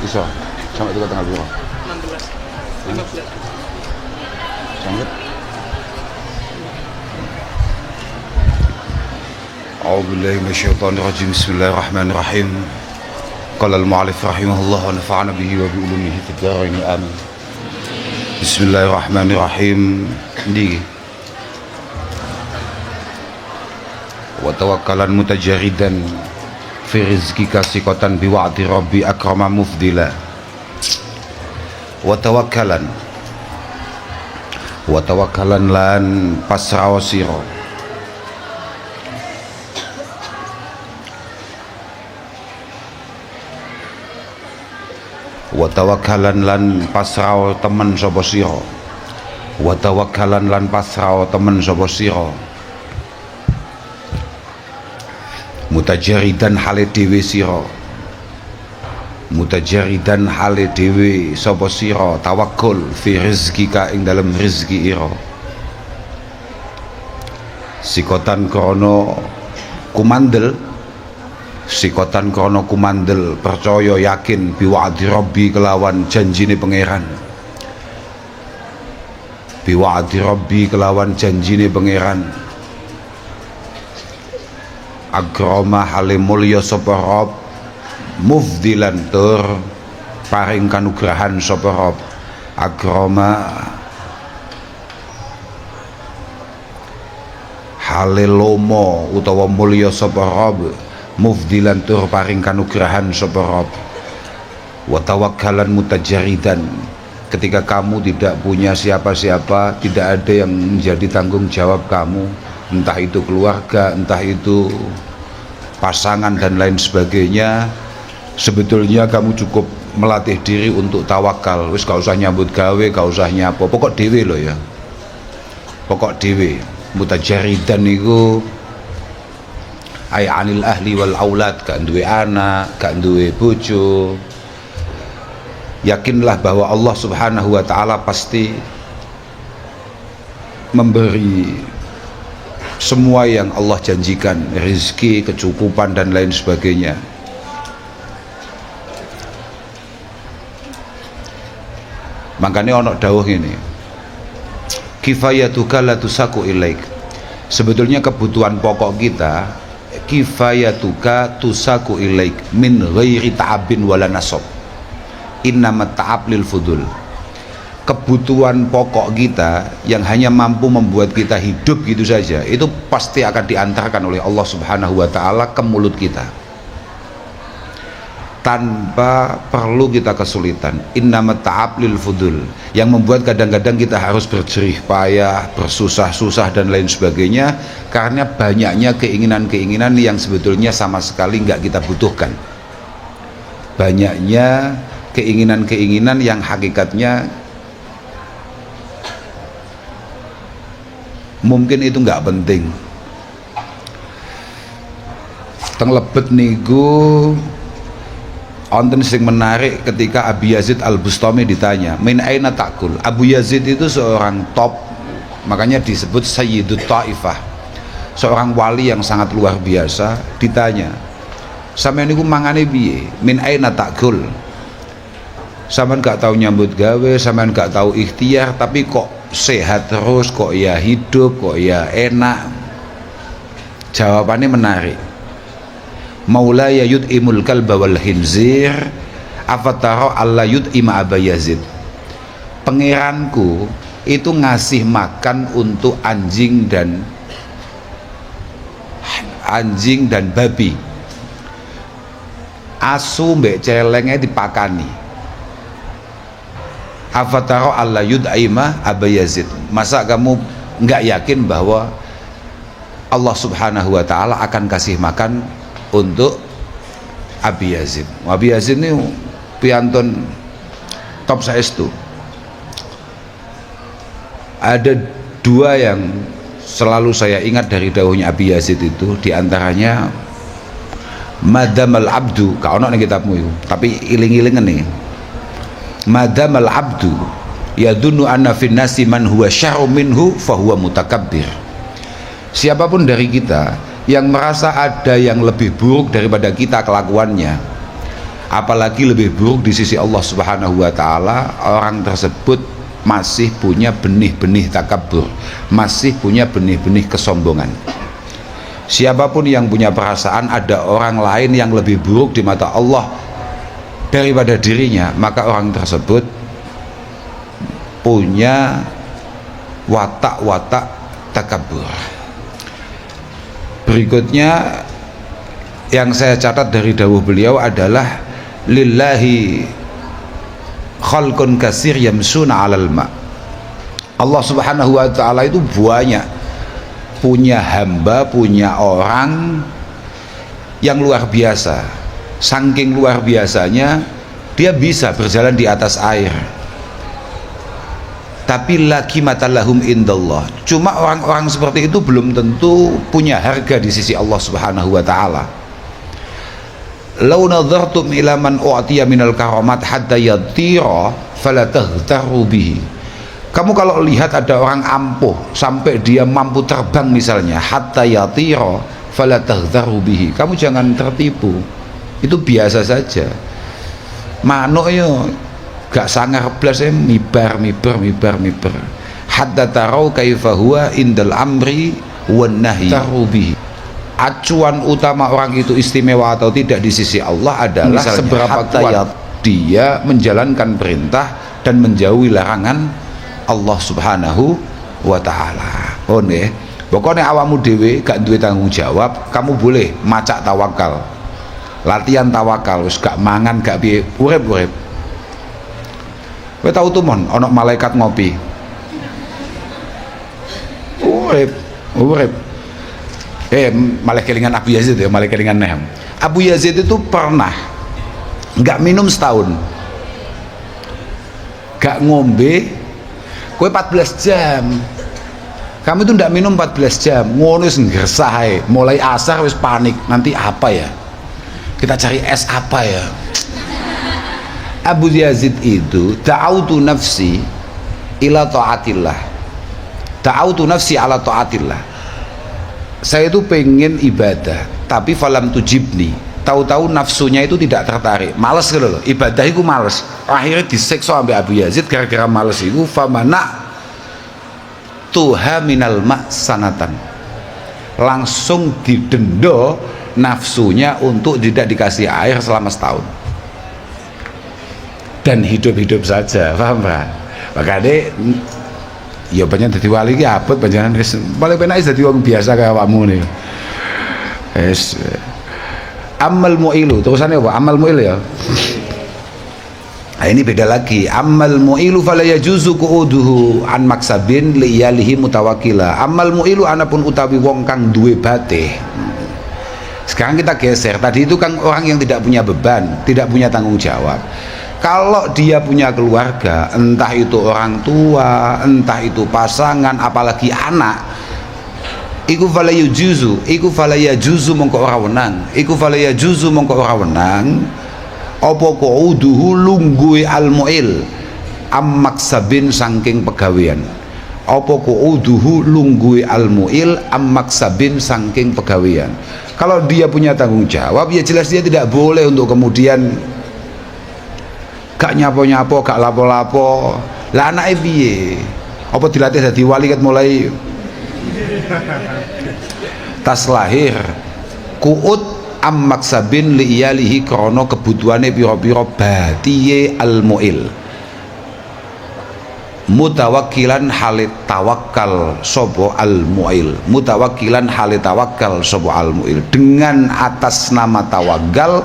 Bisa sampai juga tanggal berapa? 16, 15. Sangat. A'udzubillahi minasyaitonirrajim. Bismillahirrahmanirrahim. Qala al-mu'allif rahimahullah wa nafa'ana bihi wa bi ulumihi fid dharain amin. Bismillahirrahmanirrahim. Ndi wa tawakkalan mutajaridan fi rizqika siqatan bi wa'di rabbi akrama mufdila. Wa tawakkalan lan pasrao sira wa tawakkalan lan pasrao temen sapa sira wa tawakkalan lan pasrao temen sapa sira mutajaridan hale dhewe sira mutajaridan hale dhewe sapa sira tawakkul fi rizqika ing dalem rezeki ira sikotan krana kumandel sikotan krana kumandel percaya yakin biwa'di rabbi kelawan janjine pangeran biwa'di rabbi kelawan janjine pangeran agrama hale mulya sapa Rabb mufdilan tur paring kanugrahan sapa Rabb agrama hale lomo utawa mulya sapa Rabb mufdilan tur paring kanugrahan sapa Rabb wa tawakkalan mutajaridan ketika kamu tidak punya siapa-siapa, tidak ada yang menjadi tanggung jawab kamu, entah itu keluarga, entah itu pasangan dan lain sebagainya, sebetulnya kamu cukup melatih diri untuk tawakal. Wis gak usah nyambut gawe, gak usah nyapo, pokok dhewe lho ya, pokok dhewe. Mutajaridan niku ay anil ahli wal aulad, gak duwe anak, gak duwe bojo. Yakinlah bahwa Allah Subhanahu wa taala pasti memberi semua yang Allah janjikan, rezeki, kecukupan dan lain sebagainya. Makanya ono dawuh ini, kifayatuka la tusaku ilaik. Sebetulnya kebutuhan pokok kita, kifayatuka tusaku ilaik min ghairi ta'abin wala nasab. Innamat ta'ab lil fudul. Kebutuhan pokok kita yang hanya mampu membuat kita hidup gitu saja, itu pasti akan diantarkan oleh Allah Subhanahu wa taala ke mulut kita tanpa perlu kita kesulitan. Innamat ta'ab lil fudul, yang membuat kadang-kadang kita harus berjerih payah, bersusah-susah dan lain sebagainya karena banyaknya keinginan-keinginan yang sebetulnya sama sekali nggak kita butuhkan. Banyaknya keinginan-keinginan yang hakikatnya mungkin itu nggak penting. Teng Lebet niku wonten sing menarik ketika Abu Yazid Al-Bustami ditanya, "Min aina ta'kul?" Abu Yazid itu seorang top, makanya disebut Sayyidut Taifah, seorang wali yang sangat luar biasa. Ditanya, "Sampeyan niku mangane piye? Min aina ta'kul?" Sampeyan gak tahu nyambut gawe, sampeyan gak tahu ikhtiar, tapi kok sehat terus, kok ya hidup, kok ya enak. Jawabannya menarik. Maulaya yud'imul kalba wal khinzir afatara alla yud'ima Aba Yazid. Pangeranku itu ngasih makan untuk anjing dan babi. Asu mbek celenge dipakani. Afataro alla yud'ima Aba Yazid. Masa kamu nggak yakin bahwa Allah Subhanahu wa taala akan kasih makan untuk Abi Yazid? Abi Yazid ini piantun top saestu. Ada dua yang selalu saya ingat dari dawuhnya Abi Yazid itu, diantaranya madamal abdu, kau ono ning kitabmu itu, tapi iling-ilingan nih. Madamal abdu yadunnu anna fin nasi man huwa syarru minhu fahuwa mutakabbir. Siapapun dari kita yang merasa ada yang lebih buruk daripada kita kelakuannya, apalagi lebih buruk di sisi Allah Subhanahu wa taala, orang tersebut masih punya benih-benih takabur, masih punya benih-benih kesombongan. Siapapun yang punya perasaan ada orang lain yang lebih buruk di mata Allah daripada dirinya, maka orang tersebut punya watak-watak takabur. Berikutnya yang saya catat dari dawuh beliau adalah lillahi khalqun kasir yamsuna 'alal ma. Allah Subhanahu wa taala itu banyak punya hamba, punya orang yang luar biasa. Saking luar biasanya dia bisa berjalan di atas air. Tapi laki matalahum indallah, cuma orang-orang seperti itu belum tentu punya harga di sisi Allah Subhanahu wa taala. Lau nadhartum ila man u'tiya minal karamat hatta yatira fala taghtaru bihi. Kamu kalau lihat ada orang ampuh sampai dia mampu terbang misalnya, hatta yatira fala taghtaru bihi, kamu jangan tertipu, itu biasa saja. Manuk yo gak sangar blas mibar hatta tarau kaifa huwa indal amri wan nahyi tarubi. Acuan utama orang itu istimewa atau tidak di sisi Allah adalah misalnya, seberapa kuat dia menjalankan perintah dan menjauhi larangan Allah Subhanahu wa taala. Oh nggih, pokoknya awakmu dhewe gak duwe tanggung jawab, kamu boleh macak tawakal, latihan tawakal, wis gak mangan gak piye, urip. Kowe tau tuh mon ana malaikat ngopi. Urip. Malah kelingan Abu Yazid ya, malah kelingan Nahm. Abu Yazid itu pernah nggak minum setahun, nggak ngombe. Kowe 14 jam. Kamu itu nggak minum 14 jam, ngono wis nggersah. Mulai asar wis panik, nanti apa ya? Kita cari es apa ya? Abu Yazid itu ta'autu nafsi ila ta'atillah, ta'autu nafsi ala ta'atillah. Saya itu pengen ibadah tapi falam tujibni, tahu-tahu nafsunya itu tidak tertarik, males gitu loh, ibadah itu males. Akhirnya diseksa sampai Abu Yazid gara-gara males itu, famana tuha minal ma' sanatan, langsung didendo nafsunya untuk tidak dikasih air selama setahun dan hidup saja, paham Pak? Makanya ya banyak jadi wali ki abot panjenengan wis paling penak dadi wong biasa kaya awakmu nih. Wis amal mu'ilu, terusane apa? Amal mu'il ya. Nah, ini beda lagi. Amal mu'ilu fala yajuzu qu'uduhu an maksabin li yalihi mutawakkila. Amal mu'ilu anapun utawi wong kang duwe batih. Sekarang kita geser, tadi itu kan orang yang tidak punya beban, tidak punya tanggung jawab. Kalau dia punya keluarga, entah itu orang tua, entah itu pasangan, apalagi anak, iku fala yajuzu mongko ora wenang, apa qu'uduhu lungguhe al-mu'il ammaksabin saking pegawean. Apa qu'uduhu lungguhe al-mu'il ammaksabin saking pegawean. Kalau dia punya tanggung jawab, ya jelas dia tidak boleh untuk kemudian gak nyapo-nyapo, gak lapo-lapo. Lah anake piye? Apa dilatih dadi wali ket mulai tas lahir kuut ammaksabin li iyalihi krana kebutuhane pira-pira batiye al-mu'il. Mutawakkilan halit tawakkal sapa al-mu'il. Mutawakkilan halit tawakkal sapa al-mu'il. Dengan atas nama tawakal,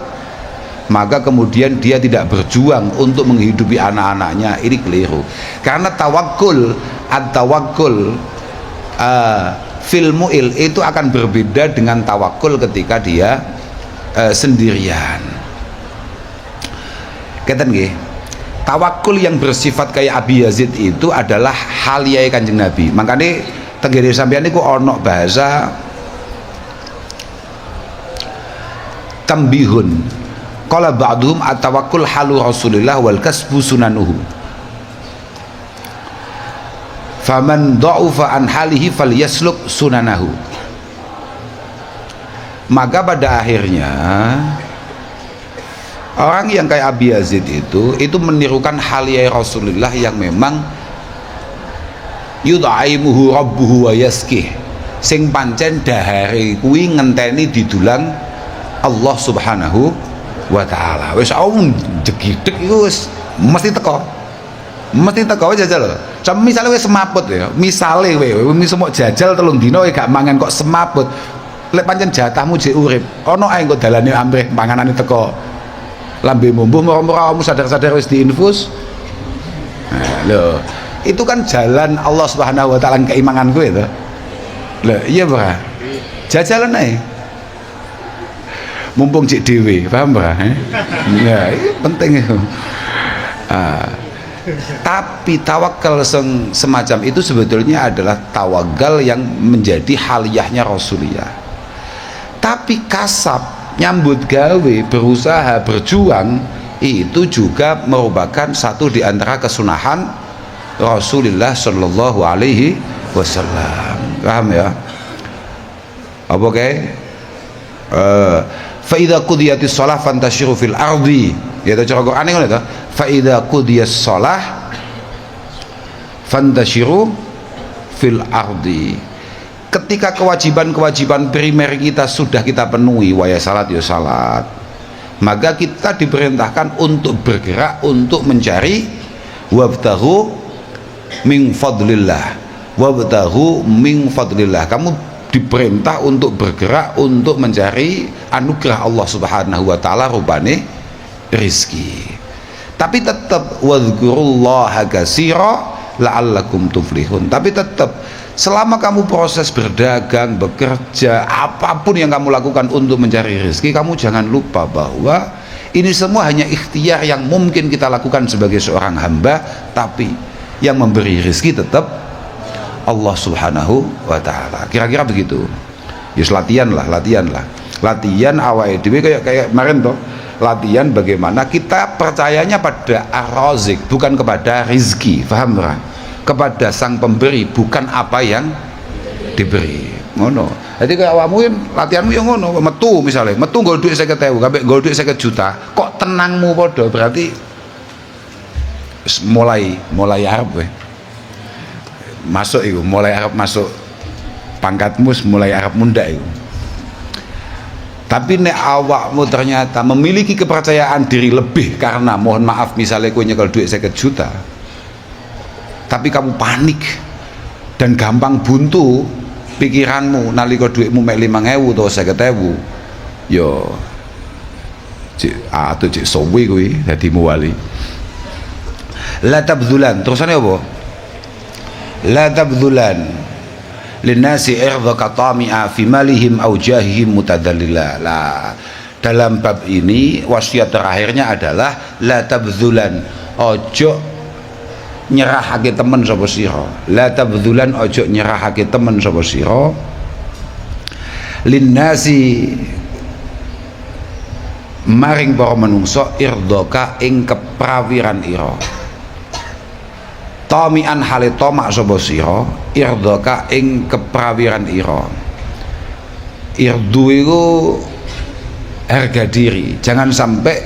maka kemudian dia tidak berjuang untuk menghidupi anak-anaknya. Ini keliru, karena tawakul at-tawakkul fil mu'il itu akan berbeda dengan tawakul ketika dia sendirian. Keten nggih, tawakul yang bersifat kayak Abi Yazid itu adalah haliyai Kanjeng Nabi. Makanya tenggene sampeyan niku ana bahasa tambihun. Qala ba'duhum at-tawakkul halu Rasulillah wal kasbu sunanuhu. Faman dha'ufa an halihi falyasluk sunanahu. Maka pada akhirnya orang yang kayak Abi Yazid itu menirukan haliyai Rasulullah yang memang yudhaimuhu rabbuhu wa yaskih, sing pancen dahare kuwi ngenteni didulang Allah Subhanahu wa taala. Wis jegideg iku wis mesti teko jajal. Misale wis semaput ya, misale kowe semua jajal 3 dina gak mangan kok semaput. Lek pancen jatahmu jek urip, ana ae kok dalane amrih panganane teko lambemu mbuh moro-moro kamu sadar-sadar wis diinfus. Nah, lho, itu kan jalan Allah Subhanahu wa taala keimangan kowe to. Lho, iya Bra. Jajalan ae. Mumpung cek dhewe, paham Bra? Ya, ini penting itu. Tapi tawakal semacam itu sebetulnya adalah tawakal yang menjadi haliyahnya Rasulullah. Tapi kasab, nyambut gawe, berusaha, berjuang itu juga merupakan satu di antara kesunahan Rasulullah Shallallahu Alaihi Wasallam. Paham ya? Apa kayak? Faida kudiyatis sholah fantashiru fil ardi. Ya itu cara Quran ngono to. Faida kudiyas sholah fantashiru fil ardi. Ketika kewajiban-kewajiban primer kita sudah kita penuhi, waya salat ya salat, maka kita diperintahkan untuk bergerak untuk mencari wabtaghu min fadlillah, wabtaghu min fadlillah. Kamu diperintah untuk bergerak untuk mencari anugerah Allah Subhanahu wa taala rupane rizki. Tapi tetap wadhkurullaha katsira la'allakum tuflihun. Tapi tetap selama kamu proses berdagang, bekerja, apapun yang kamu lakukan untuk mencari rezeki, kamu jangan lupa bahwa ini semua hanya ikhtiar yang mungkin kita lakukan sebagai seorang hamba, tapi yang memberi rezeki tetap Allah Subhanahu wa taala. Kira-kira begitu. Yus latihan lah. Latihan awake dhewe kayak kemarin toh. Latihan bagaimana kita percayanya pada Ar-Razik, bukan kepada rizki. Paham ora? Kepada sang pemberi, bukan apa yang diberi. Ngono. Jadi kayak awakmu latihanmu yang ngono, metu misalnya, metu nggo dhuwit 50.000, kabeh nggo dhuwit 50 juta. Kok tenangmu padha, berarti mulai arep kowe. Masuk iku, mulai arep masuk pangkatmu mulai arep mundak iku. Tapi nek awakmu ternyata memiliki kepercayaan diri lebih karena mohon maaf misalnya kowe nyekel dhuwit 50 juta, tapi kamu panik dan gampang buntu pikiranmu nalika dhuwitmu mek 5.000 atau 50.000, yo atau cek sowi kuwi dadi muwali. La tabdzulan, terusane apa? La tabdzulan linnasi irdhaka tami'a fi malihim aw jahihim mutadallila. Lah dalam bab ini wasiat terakhirnya adalah la tabdzulan, ojo nyerahake temen sapa sira. La tabdzulan, ojo nyerahake temen sapa sira linnasi maring para manungsa irdhaka ing keprawiran ira. Tamian hale tomak sapa sira irdhaka ing keprawiran ira. Irdu itu harga diri. Jangan sampai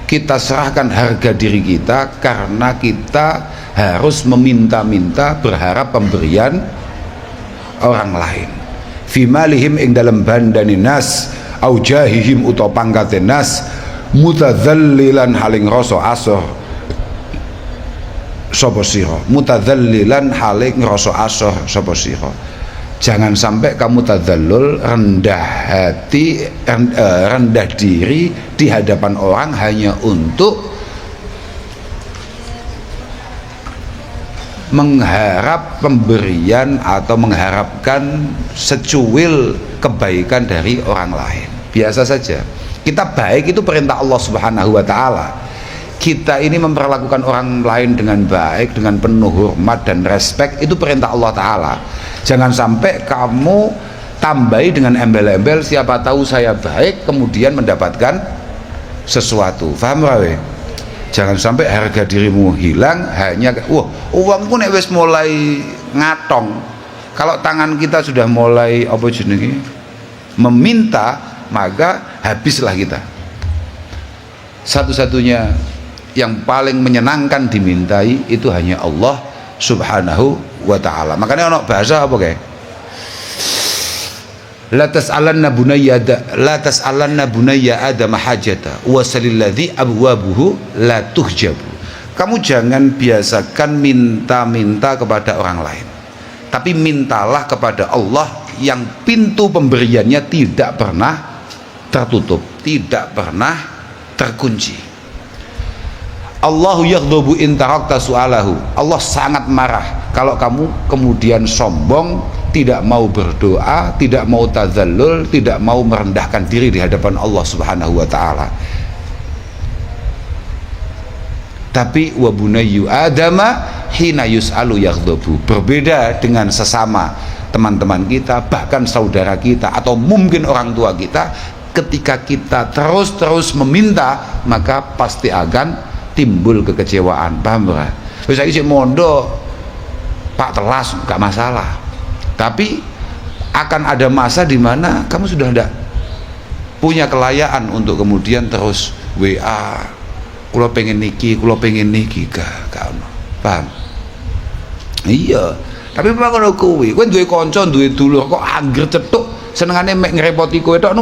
kita serahkan harga diri kita karena kita harus meminta-minta berharap pemberian orang lain. Fi malihim ing dalam bandani nas au jahihim utawa pangkaten nas mutadzallilan haling rasa asor sapa sira, mutadzallilan haling rasa asor sapa sira. Jangan sampai kamu tadzallul, rendah hati, rendah diri di hadapan orang hanya untuk mengharap pemberian atau mengharapkan secuil kebaikan dari orang lain. Biasa saja. Kita baik itu perintah Allah Subhanahu wa taala. Kita ini memperlakukan orang lain dengan baik, dengan penuh hormat dan respek, itu perintah Allah taala. Jangan sampai kamu tambahi dengan embel-embel siapa tahu saya baik kemudian mendapatkan sesuatu. Paham rawe? Jangan sampai harga dirimu hilang hanya uangku nek wis mulai ngatong. Kalau tangan kita sudah mulai apa jenenge? meminta, maka habislah kita. Satu-satunya yang paling menyenangkan dimintai itu hanya Allah Subhanahu wa ta'ala. Makanya ono bahasa apa kayak la tas'alanna bunayya adama hajata wa salilladzi abwabuhu la tuhjabu. Kamu jangan biasakan minta-minta kepada orang lain, tapi mintalah kepada Allah yang pintu pemberiannya tidak pernah tertutup, tidak pernah terkunci. Allahu yaghdabu in tarakta su'alahu. Allah sangat marah kalau kamu kemudian sombong, tidak mau berdoa, tidak mau tadzallul, tidak mau merendahkan diri di hadapan Allah Subhanahu wa ta'ala. Tapi wa bunayyu adama hina yus'alu yaghdabu. Berbeda dengan sesama teman-teman kita, bahkan saudara kita, atau mungkin orang tua kita. Ketika kita terus-terus meminta, maka pasti akan timbul kekecewaan. Paham gak? Bisa isi mondok Pak telas, gak masalah, tapi akan ada masa di mana kamu sudah tidak punya kelayaan untuk kemudian terus WA, kulo pengen niki gak ono. Paham? Iya, tapi memang ngono kuwi. Kowe duwe kanca, duwe dulur kok angger cetuk senengane mek ngrepoti kowe tok,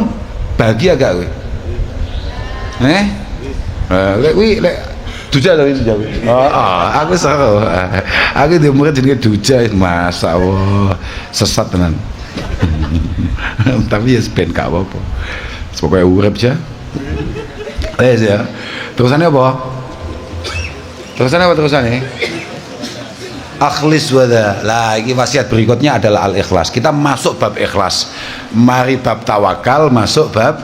bahagia gak kowe? Kuwi lek Duja loh itu jauh. Aku seru. Aku di murid jenenge Duja, masa Allah sesat tenan. Tapi ya ben gak apa-apa. Pokoknya urip aja. Ya. Terusannya apa? Terusannya? Akhlis wada. Lah, ini wasiat berikutnya adalah al-ikhlas. Kita masuk bab ikhlas. Mari bab tawakal, masuk bab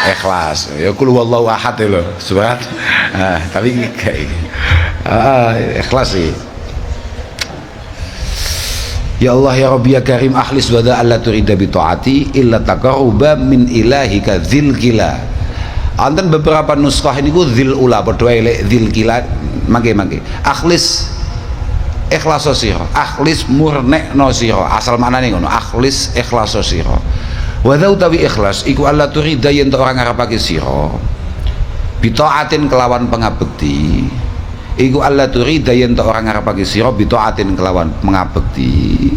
ikhlas. Ya kul huwallahu ahad lho, surat. Tapi kayak ikhlas sih. Ya Allah ya Rabbi ya Karim, akhlis wada alla turida bi taati illa taqarruba min ilahika dzil kila. Anten beberapa nuskhah ini ku dzil ula padha wae dzil kila mangke. Akhlis ikhlas sira, akhlis murnekno sira. Asal maknane ngono, akhlis ikhlas sira. Wadau tawi ikhlas iku Allah turida yen orang ngarepake sira bitaatin kelawan pengabekti, iku Allah turida yen orang ngarepake sira bitaatin kelawan pengabekti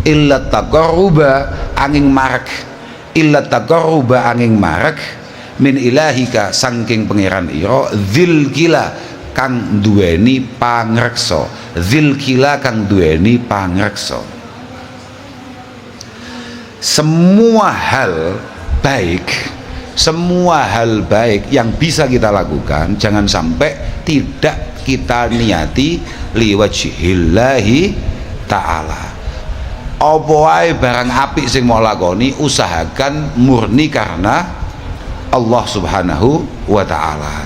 illa taqarruba angin marek min ilahika saking pangeran ira dzil kila kang duweni pangreksa, dzil kila kang duweni pangreksa. Semua hal baik yang bisa kita lakukan jangan sampai tidak kita niati liwajhillahi ta'ala. Apa wae barang apik sing mau lakoni usahakan murni karena Allah Subhanahu wa ta'ala.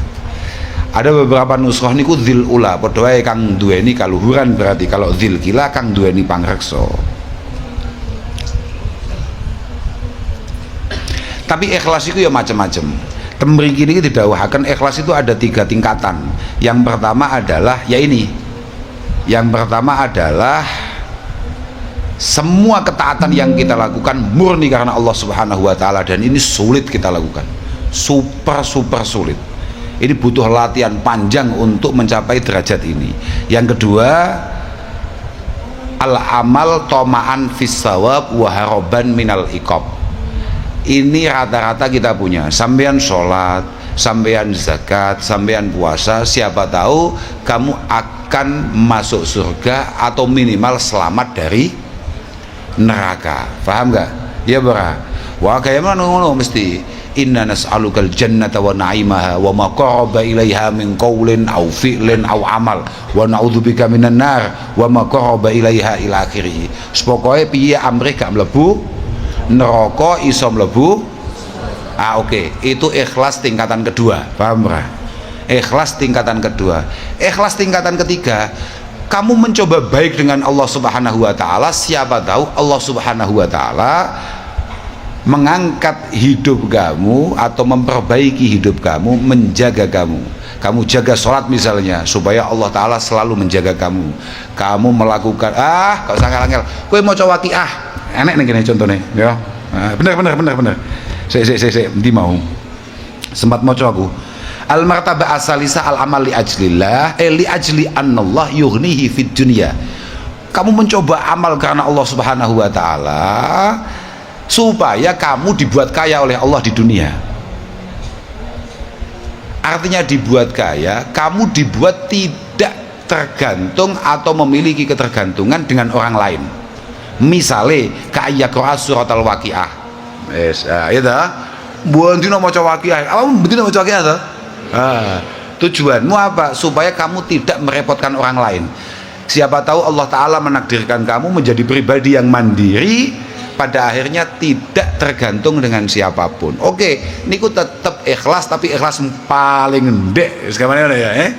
Ada beberapa nuskhah niku dzil ula padha wae kang duweni kaluhuran, berarti kalau dzil kila kang duweni pangreksa. Tapi ikhlas itu ya macam-macam. Temriki ini didawahkan ikhlas itu ada 3 tingkatan. Yang pertama adalah ya ini. Yang pertama adalah semua ketaatan yang kita lakukan murni karena Allah Subhanahu wa ta'ala, dan ini sulit kita lakukan. Super sulit. Ini butuh latihan panjang untuk mencapai derajat ini. Yang kedua, al-amal toma'an fis sawab wa haraban minal iqab. Ini rata-rata kita punya. Sampean sholat, sampean zakat, sampean puasa, siapa tahu kamu akan masuk surga atau minimal selamat dari neraka. Paham gak? Ya bara. Wah kayak mana ngono mesti. Inna nas'alukal jannata wa na'imaha wa ma qaraba ilaiha min qaulin aw fi'lin aw amal wa na'udzubika minan nar wa ma qaraba ilaiha ila akhirih. Pokoke piye amrih gak mlebu neraka iso mlebu. Oke. Itu ikhlas tingkatan kedua. Paham ora? Ikhlas tingkatan kedua. Ikhlas tingkatan ketiga, kamu mencoba baik dengan Allah Subhanahu wa ta'ala, siapa tahu Allah Subhanahu wa ta'ala mengangkat hidup kamu atau memperbaiki hidup kamu, menjaga kamu. Kamu jaga sholat misalnya, supaya Allah ta'ala selalu menjaga kamu. Kamu melakukan gak usah ngel-ngel, kowe maca waqiah enek ning kene contone ya. Bener. Saya ndi mau. Sempat maca aku. Al martabah asalisa al amal li ajlillah li ajli annallah yughnihi fid dunya. Kamu mencoba amal karena Allah Subhanahu wa taala supaya kamu dibuat kaya oleh Allah di dunia. Artinya dibuat kaya, kamu dibuat tidak tergantung atau memiliki ketergantungan dengan orang lain. Misale kaya surat al-waqiah. Yes, ya dah. Buat dino maca waqiah. Apa begitu maca waqiah toh? Tujuanmu apa? Supaya kamu tidak merepotkan orang lain. Siapa tahu Allah Ta'ala menakdirkan kamu menjadi pribadi yang mandiri, pada akhirnya tidak tergantung dengan siapapun. Oke, niku tetap ikhlas, tapi ikhlas paling ndek ya,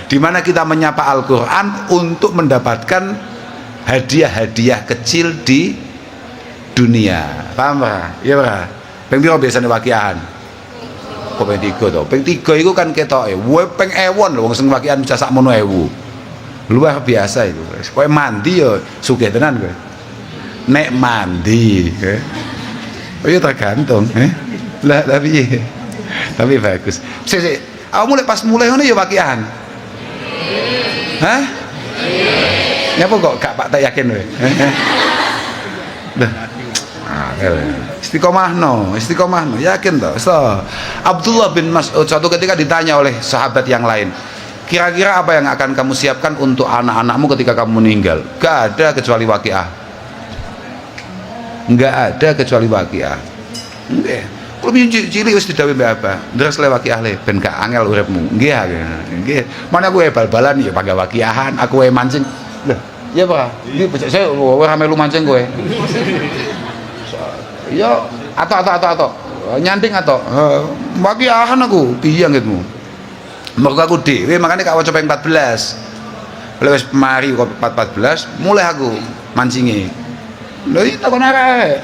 dimana kita menyapa Al-Quran untuk mendapatkan hadiah-hadiah kecil di dunia. Paham pak? Iya pak? Peng piro biasanya wakiahan? Kok peng 3 toh? Peng 3 itu kan ketoke, peng ewon lho wong sing wakiahan bisa sak mono ewu. Luar biasa itu. Kowe mandi yo sugih tenan kowe. Nek mandi, oh iya tergantung, lah tapi bagus. Awak mulai pas mulai ngono ya wakiahan, Nyapa kok gak Pak tak yakin kowe? Istiqomah no, yakin toh. So, Abdullah bin Mas'ud suatu ketika ditanya oleh sahabat yang lain, kira-kira apa yang akan kamu siapkan untuk anak-anakmu ketika kamu meninggal? Gak ada kecuali waqiah. Enggak ada kecuali waqiah. Nggih. Kulo biyen cilik wis didhawuhi mbek apa? Ndres le waqiah le ben gak angel uripmu. Nggih. Nggih. Mana aku bal-balan ya pakai waqiahan, aku wae mancing. Lho, iya Pak. Iki becek saya ora melu mancing kowe. Ya, atok. Nyanting atok. Waqiahan aku piye ngitmu? Mergo aku dhewe makane gak waca ping 14. Wis mari kok 14 mulai aku mancinge. Lho iki takon arek.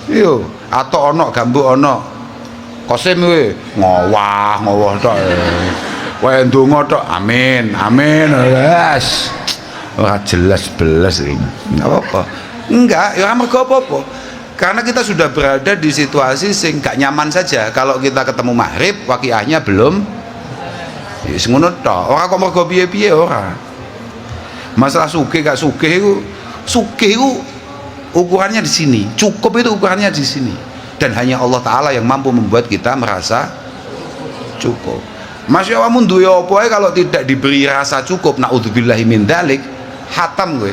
Yo, atok ana, gambuk ana. Kosim kowe ngowah tok. Wae ndonga tok. Amin. Wes. Ora jelas belas iki. Enggak apa-apa. Enggak, ya mergo apa-apa. Karena kita sudah berada di situasi sing gak nyaman saja. Kalau kita ketemu maghrib, waqiahnya belum. Ya sing ngono tok. Ora kok mergo piye-piye ora. Masalah sugih gak sugih iku ukurannya di sini, cukup itu ukurannya di sini, dan hanya Allah Ta'ala yang mampu membuat kita merasa cukup. Masya Allah duwe apa ae kalau tidak diberi rasa cukup, naudzubillahi min dzalik, hatam gue.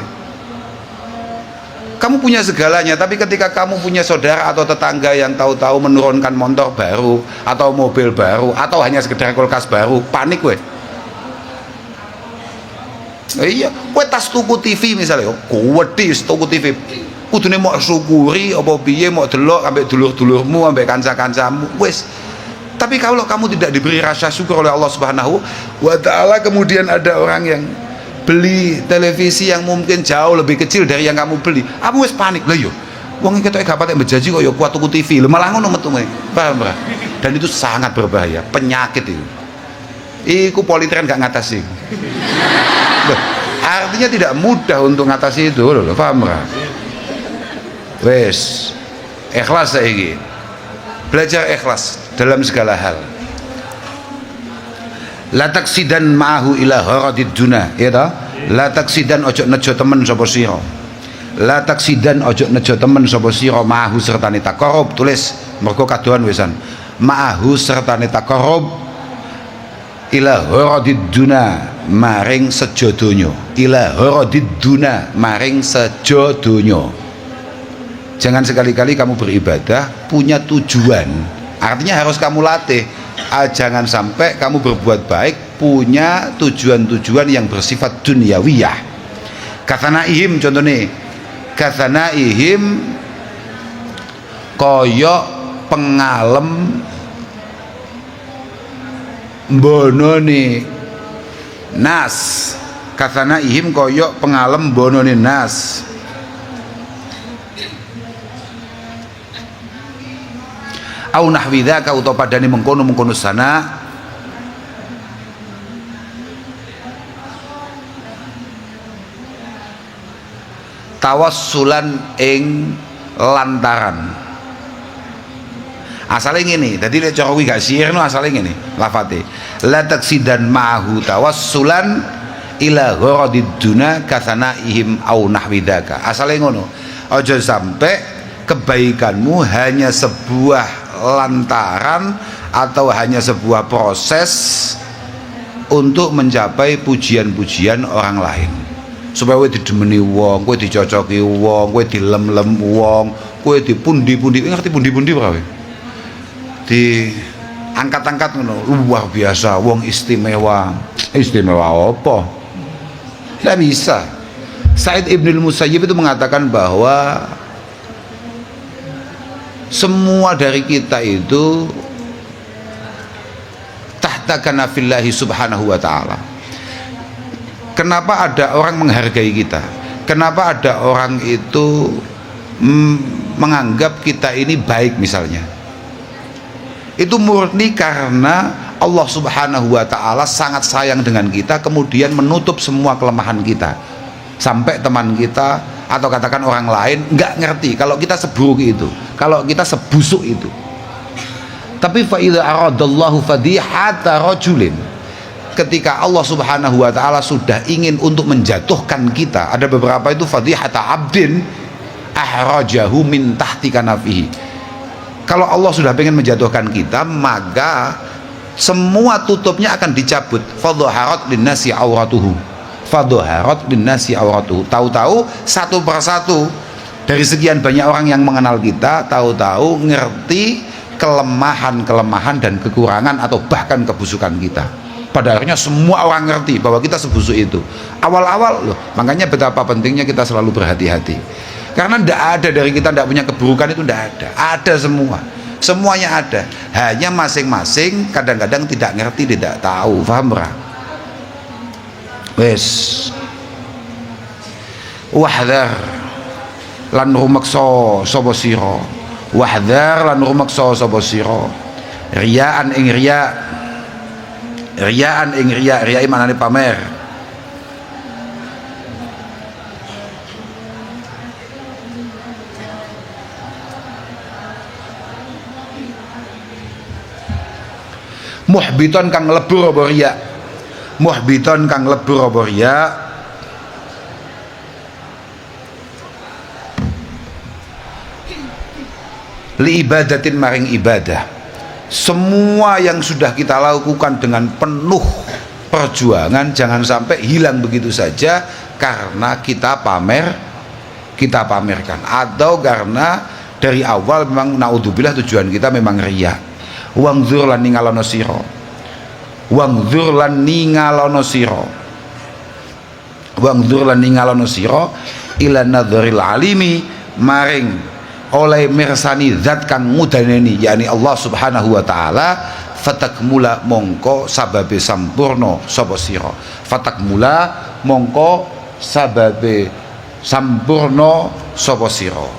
Kamu punya segalanya, tapi ketika kamu punya saudara atau tetangga yang tahu-tahu menurunkan motor baru atau mobil baru atau hanya sekedar kulkas baru, panik gue. Iya, gue tas tuku TV misalnya, kuwedhi tuku TV. Kudune mau syukuri apa piye, mau delok ambek dulur-dulurmu, ambek kanca-kancamu, wis. Tapi kalau kamu tidak diberi rasa syukur oleh Allah Subhanahu wa taala, kemudian ada orang yang beli televisi yang mungkin jauh lebih kecil dari yang kamu beli, kamu wis panik. Lah yo, wong iki ketoke gak patek bejaji kok yo kuat tuku TV. Lho malah ngono metu kowe. Paham, Pak? Dan itu sangat berbahaya, penyakit itu. Iku politren gak ngatasi. Loh, artinya tidak mudah untuk ngatasi itu loh, paham, Pak? Wes, ikhlas saiki. Belajar ikhlas dalam segala hal. La taksidan ma'ahu ila haradid duna, ya ta? La taksidan ojo nejo temen sapa sira. La taksidan ojo nejo temen sapa sira ma'ahu sertane taqarrub, tulis mergo kadoan wisan. Ma'ahu sertane taqarrub ila haradid duna maring sejo donya. Ila haradid duna maring sejo donya. Jangan sekali-kali kamu beribadah punya tujuan, artinya harus kamu latih. Jangan sampai kamu berbuat baik punya tujuan-tujuan yang bersifat dunyawiyah. Kathanaihim contohnya, kathanaihim koyok pengalem bononi nas. Kathanaihim koyok pengalem bononi nas. Au nahwi dzaka utawa padane mengkono sana tawassulan ing lantaran Asalnya ngene, dadi lek cara kuwi gak sihir no asalnya ngene, lafate. La taksidan ma'ahu tawassulan ila gharadid duna kasanaihim au nahwidaka. Asalnya ngono. Aja sampai kebaikanmu hanya sebuah lantaran atau hanya sebuah proses untuk mencapai pujian-pujian orang lain. Supaya kowe didemeni wong, kowe dicocoki wong, kowe dilem-lem wong, kowe dipundi-pundi. Ngerti pundi-pundi ora kowe? Diangkat-angkat ngono, luar biasa, wong istimewa. Istimewa apa? Tidak bisa. Sa'id Ibnul Musayyib itu mengatakan bahwa semua dari kita itu tahta kanafillahi subhanahu wa ta'ala. Kenapa ada orang menghargai kita? Kenapa ada orang itu menganggap kita ini baik misalnya? Itu murni karena Allah subhanahu wa ta'ala sangat sayang dengan kita, kemudian menutup semua kelemahan kita, sampai teman kita atau katakan orang lain nggak ngerti kalau kita seburuk itu, kalau kita sebusuk itu. Tapi fa idza aradallahu fadihata rajulin, ketika Allah subhanahu wa ta'ala sudah ingin untuk menjatuhkan kita, ada beberapa itu fadihata abdin ahrajahu min tahti kanafihi. Kalau Allah sudah pengen menjatuhkan kita, maka semua tutupnya akan dicabut. Fadhaharat linnasi auratuhu. Fadhaharat linnasi auratuhu. Tahu-tahu satu persatu dari sekian banyak orang yang mengenal kita, tahu-tahu ngerti kelemahan-kelemahan dan kekurangan atau bahkan kebusukan kita. Pada akhirnya semua orang ngerti bahwa kita sebusuk itu. Awal-awal loh, makanya betapa pentingnya kita selalu berhati-hati. Karena tidak ada dari kita tidak punya keburukan, itu tidak ada semua, semuanya ada, hanya masing-masing kadang-kadang tidak ngerti, tidak tahu, paham ora? Wes wahdhar lan rumaksa sapa sira, wahdhar lan rumaksa sapa sira riyaan ing riya, riyaan ing riya, riya manane pamer. Muhbiton kang lebur apa riya, muhbiton kang lebur apa riya, li ibadatin maring ibadah. Semua yang sudah kita lakukan dengan penuh perjuangan jangan sampai hilang begitu saja karena kita pamerkan, atau karena dari awal memang naudzubillah tujuan kita memang riya. Wangzur lan ningalono sira, wangzur lan ningalono sira, wangzur lan ningalono sira ila nadharil alimi maring oleh mirsani zat kang mudaneni, yakni Allah subhanahu wa ta'ala. Fatakmula mongko sababe sampurno sapa sira, fatakmula mongko sababe sampurno sapa sira.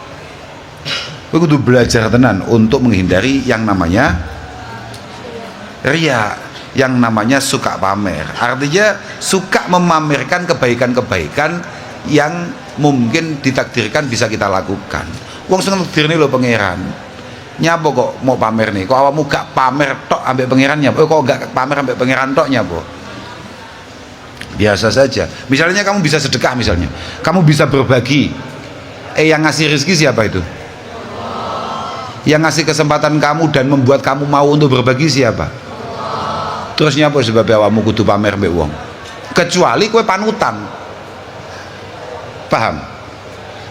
Kowe kudu belajar tenan untuk menghindari yang namanya riya, yang namanya suka pamer. Artinya suka memamerkan kebaikan-kebaikan yang mungkin ditakdirkan bisa kita lakukan. Wong sing takdirne lho pangeran. Nyapa kok mau pamer nih? Kok awakmu gak pamer tok ambek pangerannya? Kok gak pamer ambek pangeran tok nyapa? Biasa saja. Misalnya kamu bisa sedekah, misalnya kamu bisa berbagi. Yang ngasih rezeki siapa itu? Yang ngasih kesempatan kamu dan membuat kamu mau untuk berbagi siapa? Terus nyapa sebab awakmu kudu pamer mbek wong? Kecuali kowe panutan. Paham?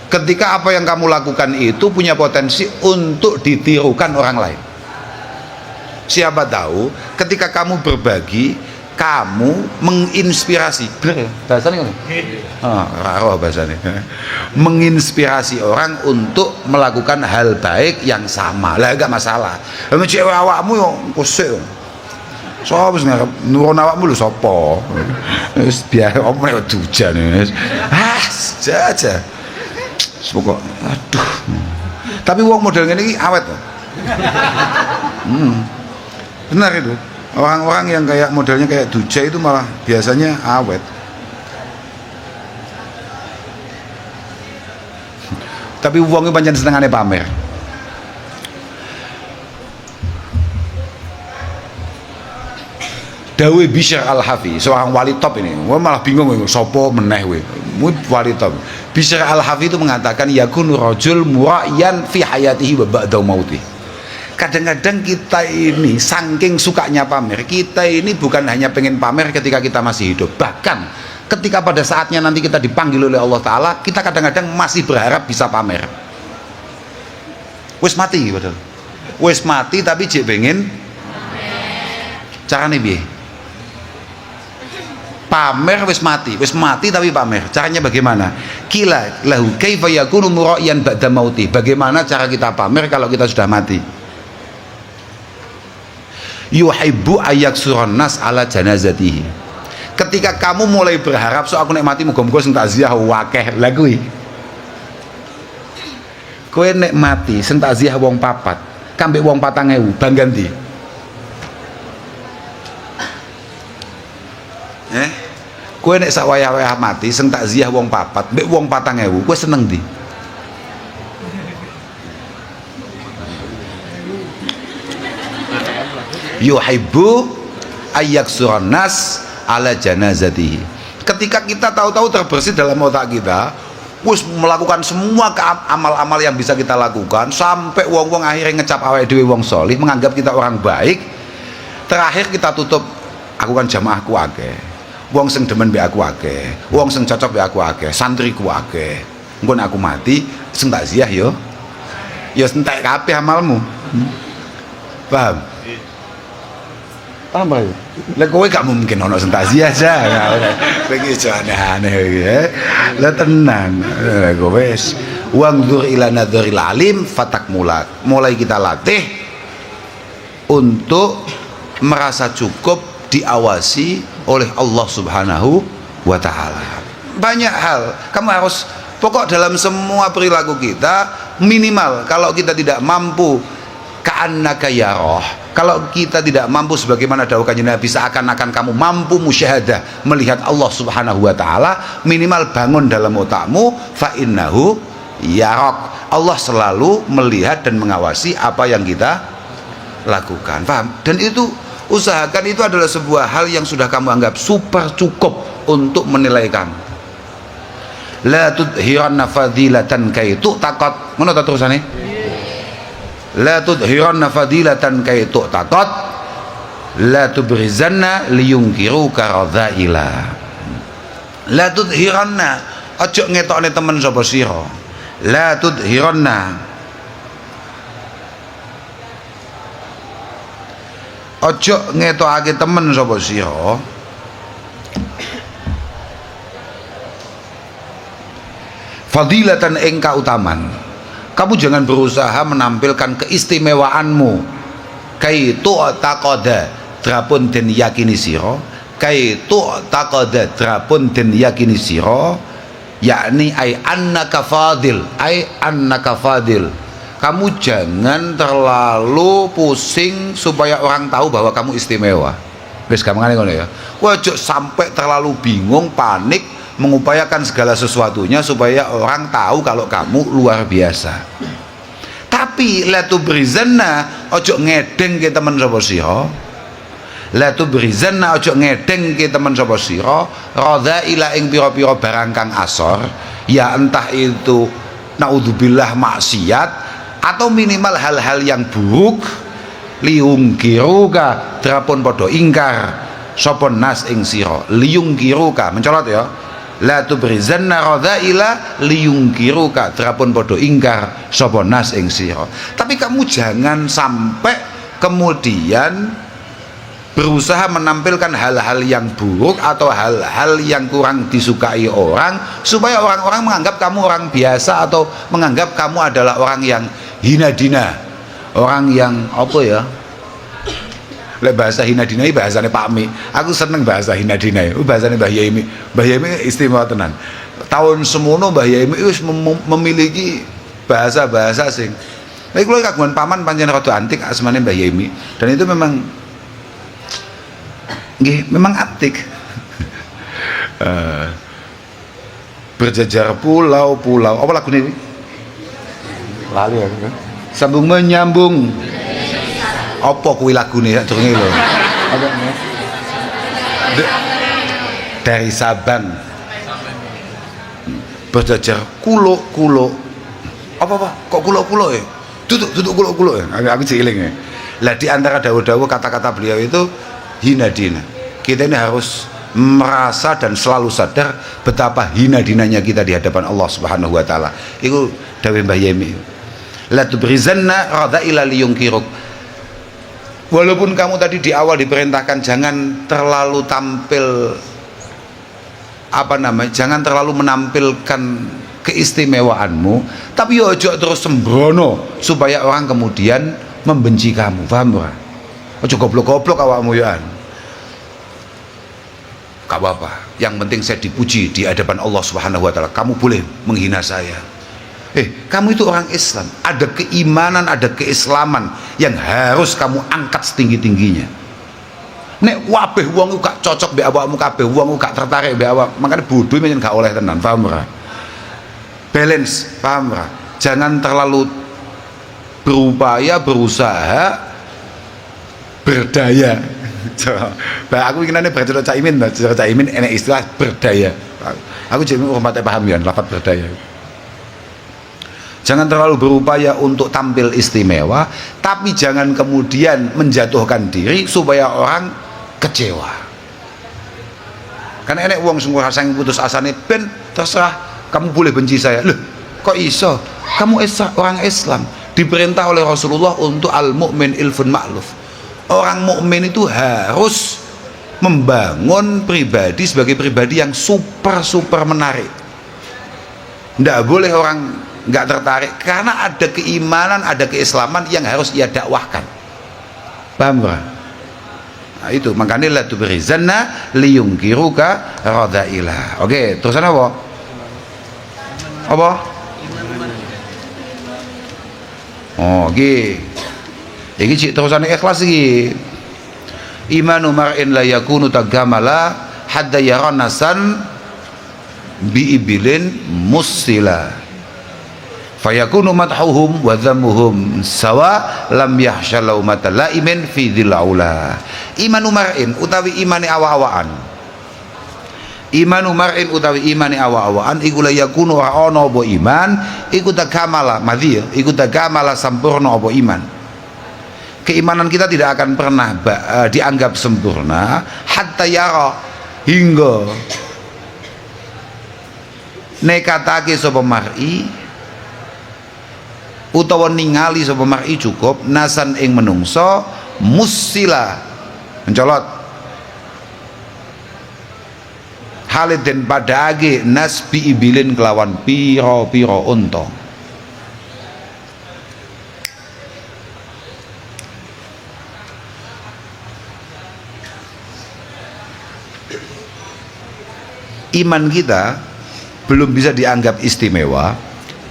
Ketika apa yang kamu lakukan itu punya potensi untuk ditirukan orang lain. Siapa tahu ketika kamu berbagi, kamu menginspirasi. Bahasanya kan? Raro bahasanya. Menginspirasi orang untuk melakukan hal baik yang sama. Lah enggak masalah. Lah cewek awakmu yo kusik. Sopo wis ngarep nurun awakmu lho sapa? Wis biar opo nek dujan wis. Jaja. Sepokok aduh. Tapi wong model ngene iki awet kok. Benar itu. Orang-orang yang kayak modelnya kayak Duja itu malah biasanya awet. Tapi wong iki pancen senengane pamer. Dawe Bishr Al-Hafi, seorang wali top ini. Gue malah bingung, sopo meneh we. Wali top. Bishr Al-Hafi itu mengatakan yakunu rajul mura'yan fi hayatihi wa ba'da mauti. Kadang-kadang kita ini saking sukanya pamer, kita ini bukan hanya pengen pamer ketika kita masih hidup, bahkan ketika pada saatnya nanti kita dipanggil oleh Allah Ta'ala, kita kadang-kadang masih berharap bisa pamer. Wis mati padahal. Wis mati tapi jek pengen carane piye? Pamer wis mati tapi pamer. Caranya bagaimana? Kila lahu kaifa yakunu mura'yan ba'da mauti. Bagaimana cara kita pamer kalau kita sudah mati? Yuhibbu ayyaksuran nas ala janazatihi. Ketika kamu mulai berharap so aku nek mati muga-muga sing takziah wakeh lha kuwi. Kowe nek mati sing takziah wong papat, kambek wong 4.000 bangga ndi? Kowe nek sak wayah-wayah mati sing takziah wong papat mbek wong 4.000 kowe seneng ndi? Yuhibbu ayyaksuran nas ala janazatihi. Ketika kita tahu-tahu terbersih dalam otak kita, wis melakukan semua amal-amal yang bisa kita lakukan, sampai wong-wong akhirnya ngecap awake dhewe wong solih, menganggap kita orang baik. Terakhir kita tutup, aku kan jamaahku akeh, wong sing demen mbek aku akeh, wong sing cocok mbek aku akeh, santriku akeh. Engko nek aku mati sing takziah yo entek kabeh amalmu. Paham? Paham ya? Lah kowe gak mungkin ono sing takziah aja. Kowe iki aneh-aneh iki ya. Lah tenang. Kowe wis wangdur ila nadharil alim fatakmulat. Mulai kita latih untuk merasa cukup diawasi oleh Allah Subhanahu wa taala. Banyak hal kamu harus pokok dalam semua perilaku kita, minimal kalau kita tidak mampu ka'annaka yarah, kalau kita tidak mampu sebagaimana dawuh Kanjeng Nabi seakan-akan kamu mampu musyahadah melihat Allah Subhanahu wa taala, minimal bangun dalam otakmu fa innahu yarak. Allah selalu melihat dan mengawasi apa yang kita lakukan. Paham? Dan itu usahakan, itu adalah sebuah hal yang sudah kamu anggap super cukup untuk menilai kamu. La tudhiranna fadilatan kaitu takot. Ngono ta terusane? La tudhiranna fadilatan kaitu takot. La tubrizanna liyungkiruka radzaila. La tudhiranna, ojo ngetokne temen sapa sira. La tudhiranna, ojo ngetokake temen sapa sira. Fadilatan ing kautaman. Kamu jangan berusaha menampilkan keistimewaanmu. Kaitu taqada drapun den yakini sira. Kaitu taqada drapun den yakini sira, yakni ai annaka fadil, ai annaka fadil. Kamu jangan terlalu pusing supaya orang tahu bahwa kamu istimewa. Wis gampangane ngono ya. Ojo sampai terlalu bingung, panik, mengupayakan segala sesuatunya supaya orang tahu kalau kamu luar biasa. Tapi la tubrizanna, ojo ngedeng ke temen sapa sira. La tubrizanna, ojo ngedeng ke temen sapa sira radzaila ing pira-pira barang kang asor, ya entah itu naudzubillah maksiat atau minimal hal-hal yang buruk. Liungkiruka drapun padha ingkar sapa nas ing sira. Liungkiruka mencolot ya. La tubrizanna radzaila liyungkiruka drapun padha ingkar sapa nas ing sira. Tapi kamu jangan sampai kemudian berusaha menampilkan hal-hal yang buruk atau hal-hal yang kurang disukai orang supaya orang-orang menganggap kamu orang biasa atau menganggap kamu adalah orang yang hina dina, orang yang apa ya? Lek bahasa hina dina iki bahasane Pak Mi. Aku seneng bahasa hina dina. Itu bahasane Mbah Yaimi. Mbah Yaimi istimewa tenan. Tahun semono Mbah Yaimi wis memiliki bahasa-bahasa sing. Nek kula kagungan paman pancen rada antik asmane Mbah Yaimi, dan itu memang nggih, memang antik. Berjajar pulau-pulau. Apa lagune iki? Lali aku. Sambung menyambung. Apa kuwi lagune sak durunge lho? Apa dari Sabang berjajar kulo apa kok kulo ya duduk kulo ya aku ciling ya lah. Di antara dawu-dawu kata-kata beliau itu hina dina, kita ini harus merasa dan selalu sadar betapa hina dinanya kita di hadapan Allah Subhanahu wa taala. Itu dawuh Mbah Yemi, la tubrizanna rada'ila liyungkiruk. Walaupun kamu tadi di awal diperintahkan jangan terlalu tampil jangan terlalu menampilkan keistimewaanmu, tapi yo ojo terus sembrono supaya orang kemudian membenci kamu, paham ora? Ojo goblok-goblok awakmu yo an. Gak apa-apa, yang penting saya dipuji di hadapan Allah Subhanahu wa taala. Kamu boleh menghina saya. Kamu itu orang Islam, ada keimanan, ada keislaman yang harus kamu angkat setinggi-tingginya. Nek wabeh wong gak cocok mbek awakmu, kabeh wong gak tertarik mbek awak, makanya bodoh men gak oleh tenan, paham ora? Balance, paham ora? Jangan terlalu berusaha berdaya. Aku inginannya baca Cak Imin enak istilah berdaya. Aku jadi hormatnya paham ya lafaz berdaya. Jangan terlalu berupaya untuk tampil istimewa, tapi jangan kemudian menjatuhkan diri supaya orang kecewa. Karena enek wong sungguh rasanya putus asane ben terserah kamu boleh benci saya. Loh, kok iso? Kamu orang Islam, diperintah oleh Rasulullah untuk al-mu'min ilfun ma'luf. Orang mukmin itu harus membangun pribadi sebagai pribadi yang super menarik. Tidak boleh orang nggak tertarik karena ada keimanan, ada keislaman yang harus ia dakwahkan. Paham gak? Nah, itu makanya la tubrizanna liyungkiruka radailah. Oke, terusan apa? Oh, oke. Iki cik terusan ikhlas iki. Imanu mar'in la yakunu tagamala hadda yaranasan biibilin musila fayakunu madhuhum wa dhammuhum sawa lam yahshalau matalaimin fi dhilaula. Imanu mar'in utawi imane awa-awaan, imanu mar'in utawi imane awa-awaan iku la yakunu ora ana apa iman iku tagamala madhi iku tagamala sampurna apa iman. Keimanan kita tidak akan pernah dianggap sempurna hatta yara hingga nekatake sapa mar'i utawa ningali sapa mar'i cukup nasan ing menungso musila mencolot Halid den padage nasbi ibilin kelawan pira-pira unta. Iman kita belum bisa dianggap istimewa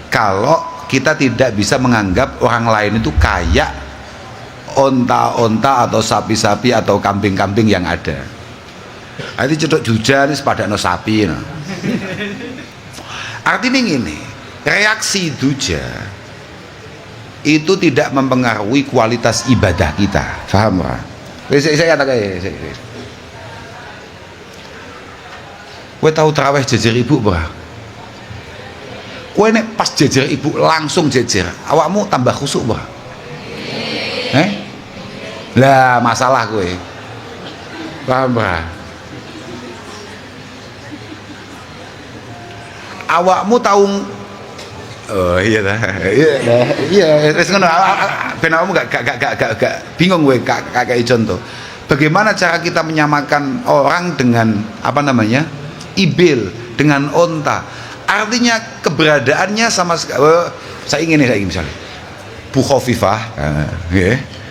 kalau kita tidak bisa menganggap orang lain itu kayak onta-onta atau sapi-sapi atau kambing-kambing yang ada. Itu cedok jujan sepadakno sapi. No. Artinya gini, reaksi duja itu tidak mempengaruhi kualitas ibadah kita. Paham Pak? Saya katakan kowe tahu tarawih jejer ibu berah? Kowe nek pas jejer ibu langsung jejer, awakmu tambah khusuk berah? Lah masalah kowe. Paham berah? Awakmu tahu wis ngono. Ben awakmu gak bingung kowe kakek contoh. Bagaimana cara kita menyamakan orang dengan ibil dengan onta, artinya keberadaannya sama sekali. Saya ingin misalnya Bu Khofifah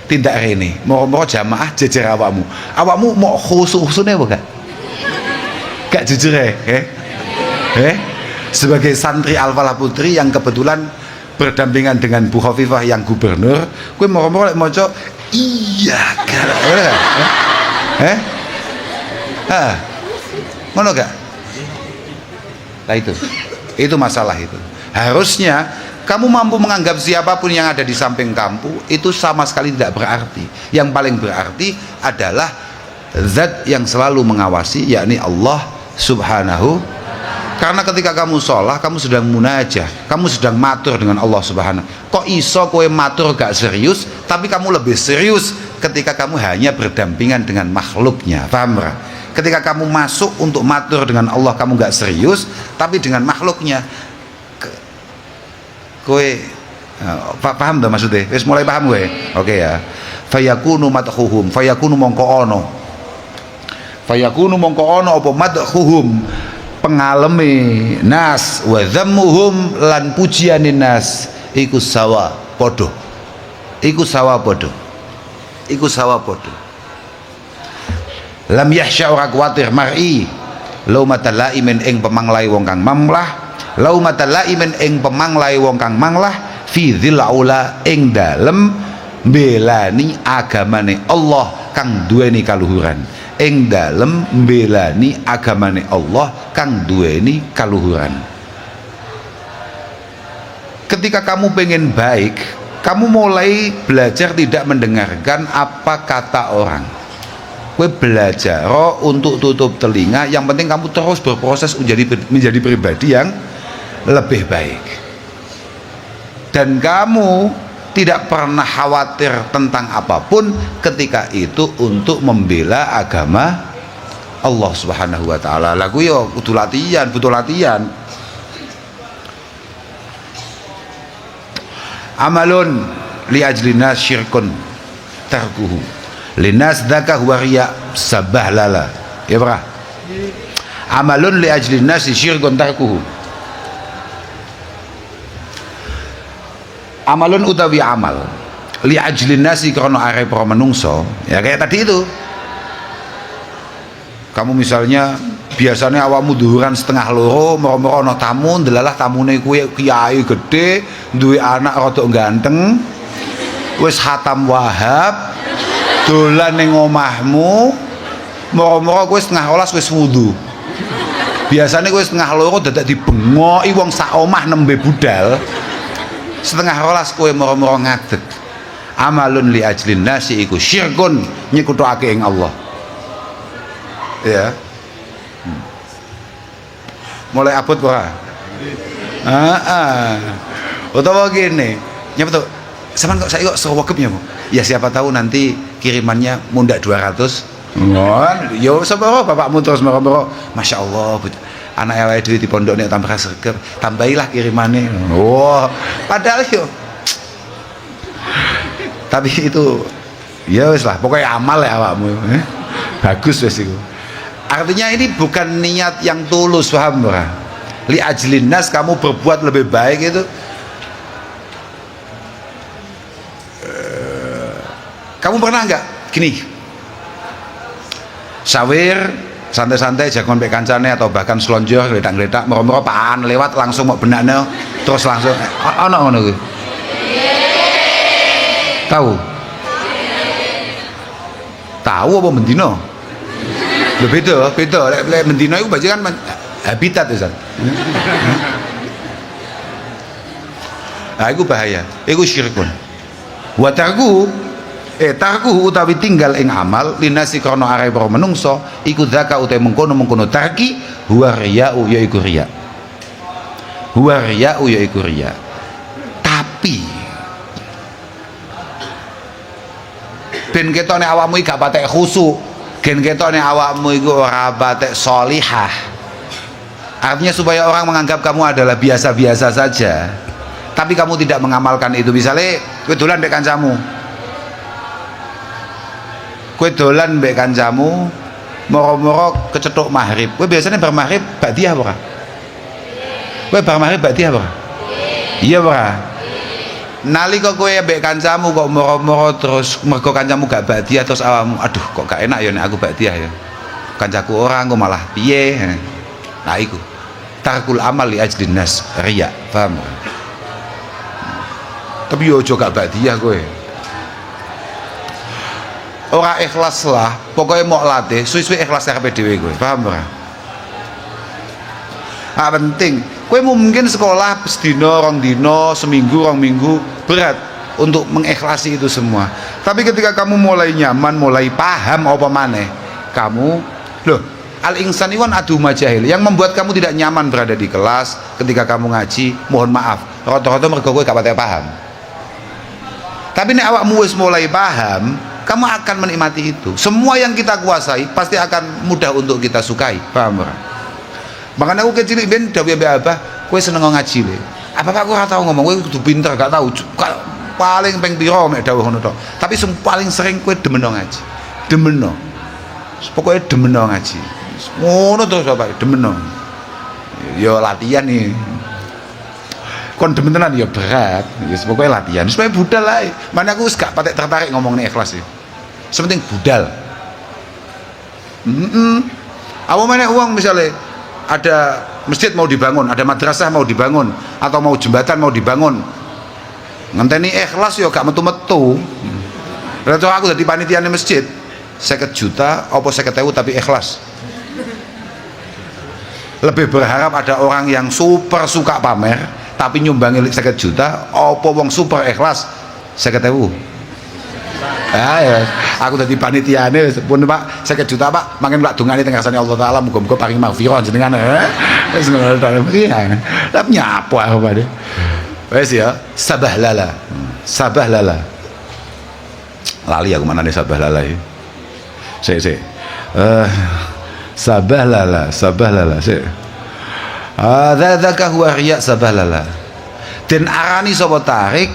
tidak rene mau jamaah jejer awakmu mau khusus-khususnya apa gak jujur sebagai santri Al-Falah Putri yang kebetulan berdampingan dengan Bu Khofifah yang gubernur, gue mau iya ngono gak? Nah itu masalah itu. Harusnya kamu mampu menganggap siapapun yang ada di samping kamu itu sama sekali tidak berarti. Yang paling berarti adalah zat yang selalu mengawasi, yakni Allah subhanahu. Karena ketika kamu sholat, kamu sedang munajah, kamu sedang matur dengan Allah subhanahu. Kok iso kowe matur gak serius, tapi kamu lebih serius ketika kamu hanya berdampingan dengan makhluknya, paham gak? Ketika kamu masuk untuk matur dengan Allah, kamu gak serius, tapi dengan makhluknya kowe paham dah maksudnya? Wis mulai paham gue? Oke ya. Fayakunu madhuhum, fayakunu mongko ono. Fayakunu mongko ono apa madhuhum, pengaleme nas wa dhammuhum lan pujianin nas iku sawa podo. Iku sawa podo. Iku sawa podo. Lam yahsya ora kuwatir mar'i laumata laimin ing pemanglai wong kang mamlah, laumata laimin ing pemanglai wong kang manglah fi dzil aula ing dalem mbelani agamane Allah kang duweni kaluhuran, ing dalem mbelani agamane Allah kang duweni kaluhuran. Ketika kamu pengen baik, kamu mulai belajar tidak mendengarkan apa kata orang. Kowe belajar untuk tutup telinga, yang penting kamu terus berproses menjadi pribadi yang lebih baik. Dan kamu tidak pernah khawatir tentang apapun ketika itu untuk membela agama Allah Subhanahu wa taala. Lagu yo kudu latihan, butuh latihan. Amalun li ajlina syirkun tarkuhu linas dzaka huwa riya sabah lala. Ya berah. Amalun li ajlina syirkun tarkuhu. Amalun utawi amal li ajlin nasi karena are para menungso, ya kayak tadi itu. Kamu misalnya biasanya awakmu duhuran setengah loro, moro-moro ana tamu, ndelalah tamune kuwi kiai gede, duwe anak rada ganteng, wis khatam wahab, dolan ning omahmu, moro-moro kowe setengah 12 wis wudu. Biasanya kowe setengah loro dadak dibengoki wong sak omah nembe budal. Setengah 12 kowe moro-moro ngadeg. Amalun li ajlin nasi iku syirkun, nyekutake ing Allah. Ya. Mulai abot ora? Utawa gini, nyapa tuh? Sampean kok saiki kok sewegep ya, Bu? Ya siapa tahu nanti kirimannya mundak 200. Ngon, yo sapa bapakmu terus moro-moro, Masya Allah, anak awake dhewe di pondok nek tambah sregep, tambahilah kirimane. Wah, padahal yo. Tapi itu ya wis lah, pokoknya amal ya awakmu. Bagus wis iku. Artinya ini bukan niat yang tulus, paham ora? Li ajlin nas, kamu berbuat lebih baik itu. Kamu pernah enggak gini? Sawir santai-santai jagon mek kancane atau bahkan slonjor gledak-gledak moro-moro paan lewat langsung mau benakno terus langsung ana ngono kuwi. Tahu? Tahu apa mendino? Lho beda. Lek mendino iku baca kan habitat ya, San. Nah, iku bahaya. Iku syirkun. Wa tarku utawi tinggal ing amal linasi krana are para menungso iku zaka utawi mengkono tarki huwa riya'u yaiku riya. Huwa riya'u yaiku riya. Tapi ben ketone awakmu iki gak patek khusyuk, ben ketone awakmu iku ora patek sholihah. Artinya supaya orang menganggap kamu adalah biasa-biasa saja, tapi kamu tidak mengamalkan itu. Misalnya kowe dolan mbek kancamu, moro-moro kecetuk maghrib. Kowe biasanya bar maghrib ba'diyah apa? Kowe bar maghrib ba'diyah apa? Iya apa? Nalika kowe mbek kancamu kok moro-moro terus mergo kancamu gak ba'diyah terus awakmu aduh kok gak enak ya nek aku ba'diyah ya. Kancaku ora engko malah piye. Nah iku tarkul amal li ajlin nas riya, paham? Tapi yo aja gak ba'diyah kowe. Ora ikhlas lah, pokoknya mau latih, suwi-suwi ikhlas karepe dhewe kowe, paham ora? Penting, kowe mungkin sekolah sedina, rong dina, seminggu, rong minggu berat untuk mengikhlasi itu semua. Tapi ketika kamu mulai nyaman, mulai paham apa maneh, kamu loh, al-insan iwan adu majahil, yang membuat kamu tidak nyaman berada di kelas ketika kamu ngaji, mohon maaf, rata-rata mergo kowe gak pati paham. Tapi nek awakmu wis mulai paham, kamu akan menikmati itu. Semua yang kita kuasai pasti akan mudah untuk kita sukai, paham ora? Makanya aku kecil ben dawuh mbek Abah, kowe seneng ngaji le. Apa aku ora tau ngomong, kowe kudu pinter, gak tau. Paling ping pira mek dawuh ngono tok. Tapi sing paling sering kowe demeno ngaji. Demeno. Pokoke demeno ngaji. Ngono terus Bapak, demeno. Ya latihan nih. Kon demen tenan ya berat. Ya pokoke latihan. Supaya budal ae. Mana aku wis gak patek tertarik ngomong nih ikhlas ya. Sepenting budal. Apa mana uang misalnya ada masjid mau dibangun, ada madrasah mau dibangun, atau mau jembatan mau dibangun, ngenteni ikhlas ya gak metu-metu. Lalu aku jadi panitia masjid 50 juta apa 50.000 tapi ikhlas. Lebih berharap ada orang yang super suka pamer tapi nyumbangi 50 juta apa wong super ikhlas 50.000. Ya, aku dadi panitiane pun Pak 50 juta Pak, mangken Pak dungane teng ngarsane Allah taala muga-muga paring maghfirah jenengan. Wis ngono ta. Lah nyapo aku Pak. Wis ya, sabah lala. Sabah lala. Lali aku manane sabah lala iki. Sik. Sabah lala, sik. Dzaka huwa riya sabah lala. Den arani sapa tarik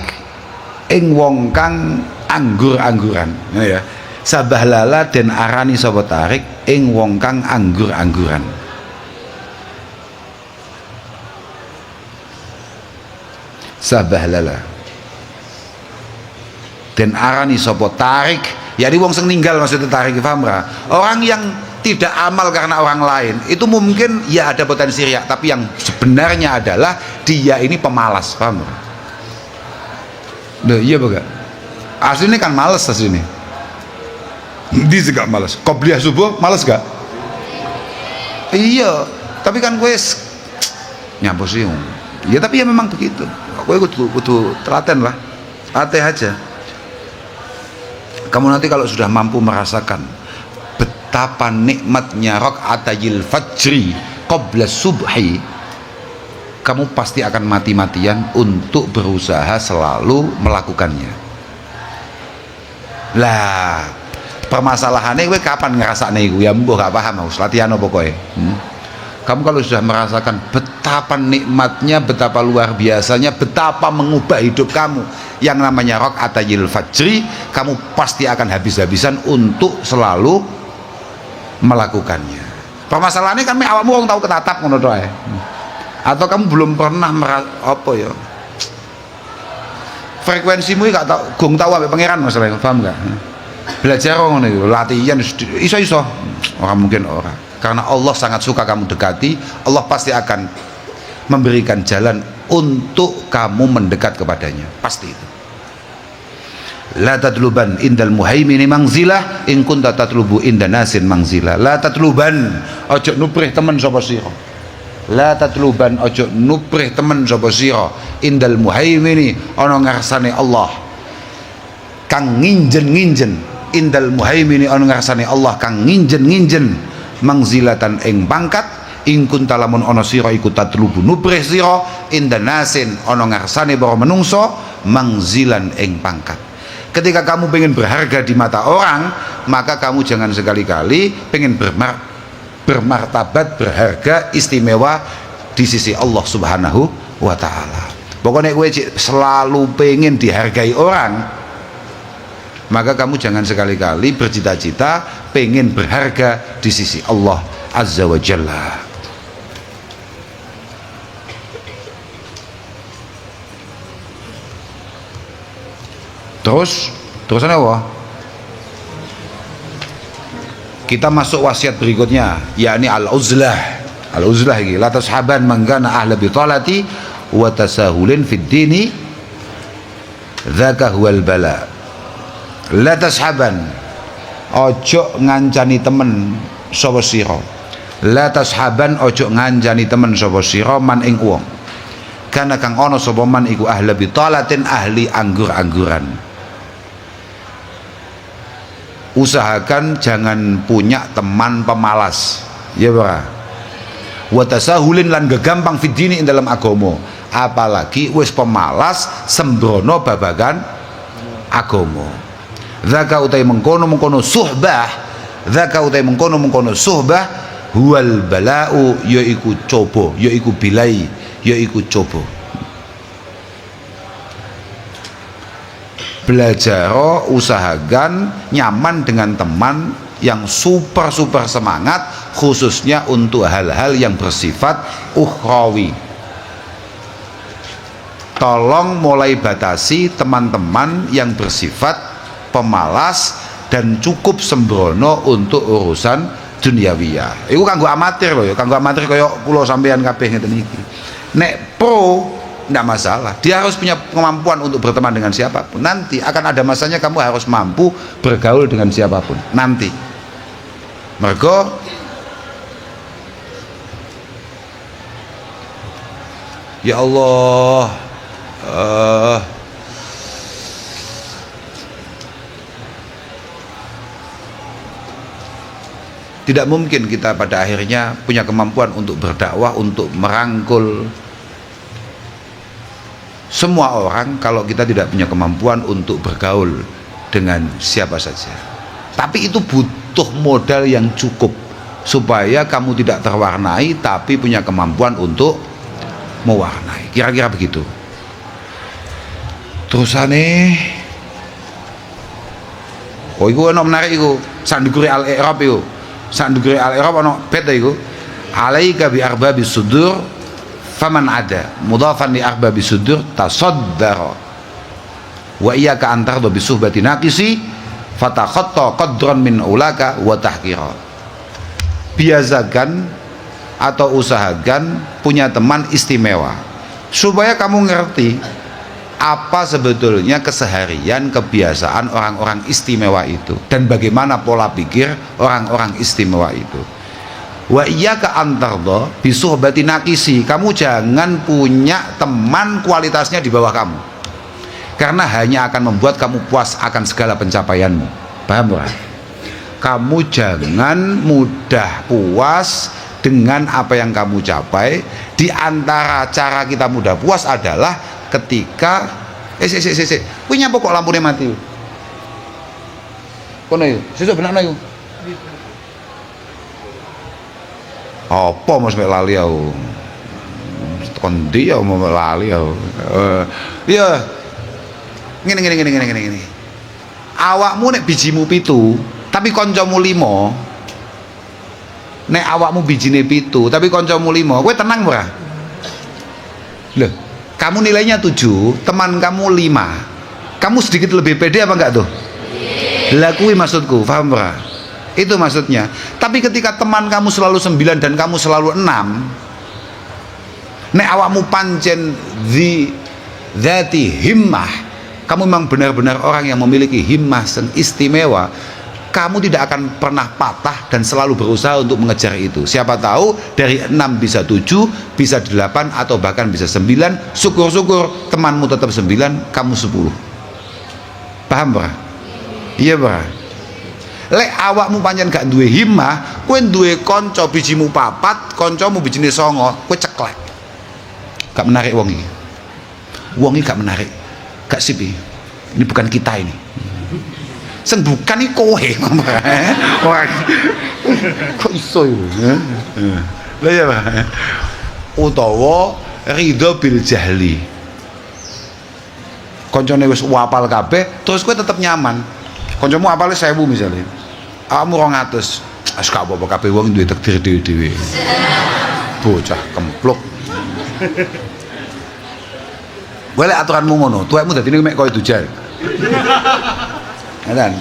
ing wong kang anggur-angguran, ya. Sabah lala den arani sapa tarik ing wong kang anggur-angguran. Sabah lala den arani sapa tarik, jadi wong sing ninggal maksudnya tarik, paham ra? Orang yang tidak amal karena orang lain itu mungkin ya ada potensi riya, tapi yang sebenarnya adalah dia ini pemalas, paham ra? Loh iya Pak. Aslinya kan males aslinya. Dia juga males. Qobliyah subuh males gak? Iya, tapi kan gue nyampo sih. Ya tapi ya memang begitu. Gue kudu telaten lah. Latih aja. Kamu nanti kalau sudah mampu merasakan betapa nikmatnya rakaatayil fajri qabla subhi, kamu pasti akan mati-matian untuk berusaha selalu melakukannya. Lah permasalahannya gue kapan ngerasane iku ya mbuh gak paham harus latihan apa kowe. Kamu kalau sudah merasakan betapa nikmatnya, betapa luar biasanya, betapa mengubah hidup kamu yang namanya rakaatayil fajri, kamu pasti akan habis-habisan untuk selalu melakukannya. Permasalahannya kan awakmu wong tahu ketatap ngono to ae. Atau kamu belum pernah apa ya? Frekuensimu gak tau gong tahu ambek pangeran masalahnya, paham gak? Belajar ngono iku, latihan iso orang mungkin ora. Karena Allah sangat suka kamu dekati, Allah pasti akan memberikan jalan untuk kamu mendekat kepadanya, pasti itu. La tatluban indal muhaimini mangzilah in kunta tatlubu inda nasin mangzilah. La tatluban ojo nuprih temen sapa sira. La tatluban ojo nuprih temen sapa sira indal muhaimini ana ngarsane Allah kang nginjen-nginjen, indal muhaimini ana ngarsane Allah kang nginjen-nginjen mangzilatan ing pangkat, ing kunta lamun ana sira iku tatlubu nuprih sira inda nasin ana ngarsane para menungso mangzilan ing pangkat. Ketika kamu pengen berharga di mata orang, maka kamu jangan sekali-kali pengen bermartabat, berharga, istimewa di sisi Allah Subhanahu wa ta'ala. Pokoknya gue selalu pengen dihargai orang, maka kamu jangan sekali-kali bercita-cita pengen berharga di sisi Allah Azza wa Jalla. Terusan apa? Kita masuk wasiat berikutnya, yakni al-uzlah. Al-uzlah iki la tashaban man kana ahla bitalati wa tasahulin fid dini dzaka huwal bala. La tashaban ojo ngancani temen sapa sira. La tashaban ojo ngancani temen sapa sira man ing wong kana kang ana sapa man iku ahla bitalatin, ahli anggur-angguran. usahakan jangan punya teman pemalas, ya ora. Wa tasahulin lan gegampang fidini ing dalam agama, apalagi wis pemalas sembrono babagan agama. Zaka utai mengkono suhbah, zaka utai mengkono suhbah huwal bala'u, yaiku coba, yaiku bilai, yaiku coba. Belajar, usahakan nyaman dengan teman yang super semangat, khususnya untuk hal-hal yang bersifat ukhrawi. Tolong mulai batasi teman-teman yang bersifat pemalas dan cukup sembrono untuk urusan duniawiyah. Iku kanggo amatir loh ya, kanggo amatir kaya kula sampeyan kabeh ngeten iki. Nek pro tidak masalah, dia harus punya kemampuan untuk berteman dengan siapapun. Nanti akan ada masanya kamu harus mampu bergaul dengan siapapun nanti. Mergo ya Allah, tidak mungkin kita pada akhirnya punya kemampuan untuk berdakwah, untuk merangkul semua orang kalau kita tidak punya kemampuan untuk bergaul dengan siapa saja. Tapi itu butuh modal yang cukup supaya kamu tidak terwarnai tapi punya kemampuan untuk mewarnai. Kira-kira begitu. Terusane oh iku ono menarik iku, sandukure al-i'rab iku. Sandukure al-i'rab ono bet iku. Alaika bi arbabis sudur faman ada mudhafan li arbabi sudur tasaddara wa iyyaka an tardu bi suhbati naqisi fatakhatta qadran min ulaka wa tahqira. Biasakan atau usahakan punya teman istimewa supaya kamu ngerti apa sebetulnya keseharian kebiasaan orang-orang istimewa itu dan bagaimana pola pikir orang-orang istimewa itu. Wa iyyaka antardo bisuhbati nakisi, kamu jangan punya teman kualitasnya di bawah kamu, karena hanya akan membuat kamu puas akan segala pencapaianmu. Paham ya? Kamu jangan mudah puas dengan apa yang kamu capai. Di antara cara kita mudah puas adalah ketika punya pokok lampunya mati. Kono yo, sesuk benakno yo. Apa mas mek lali aku kondi ya mau lali aku iya ngene awakmu nek bijimu 7 tapi koncomu 5, nek awakmu bijine 7 tapi koncomu 5, kowe tenang ora? Loh, kamu nilainya 7, teman kamu 5, kamu sedikit lebih pede apa enggak tuh? Lah kuwi maksudku, paham ora? Itu maksudnya. Tapi ketika teman kamu selalu 9 dan kamu selalu 6, nek awakmu pancen dzati himmah, kamu memang benar-benar orang yang memiliki himmah yang istimewa, kamu tidak akan pernah patah dan selalu berusaha untuk mengejar itu. Siapa tahu dari 6 bisa 7, bisa 8 atau bahkan bisa 9. Syukur-syukur temanmu tetap 9, kamu 10. Paham ora? Iya ora? Lek awakmu pancen gak duwe himmah, kowe duwe kanca bijimu 4, kancamu bijine 9, kowe ceklek. Gak menarik wong iki. Wong iki gak menarik. Gak sip iki. Ini bukan kita ini. Sing bukan iki kowe. Wah. Kok iso yo? Lah ya, Pak. Utawa ridho bil jahli. Kancane wis apal kabeh, terus kowe tetep nyaman. Kancamu apale 1000 misalnya, awakmu 200, wis gak apa-apa kabeh wong duwe takdir dhewe-dhewe. Bocah kempluk. Boleh aturanmu ngono, tuwekmu dadine mek koyo dujal. Ngoten.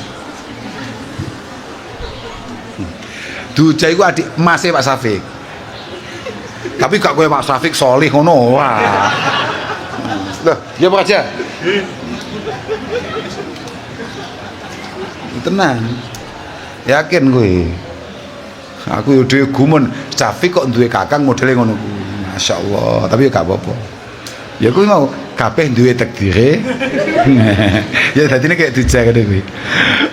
Dujal iku adik emase Pak Safik. Tapi gak koyo Pak Safik solih ngono. Wah. Loh, ya Pak aja. Tenang, yakin gue. Aku udah gumun, Safik kok duwe kakang modelnya ngono. Masya Allah, tapi ya gak apa-apa. Ya gue mau kabeh duwe takdire. Ya dadine kayak Duja ngene kuwi.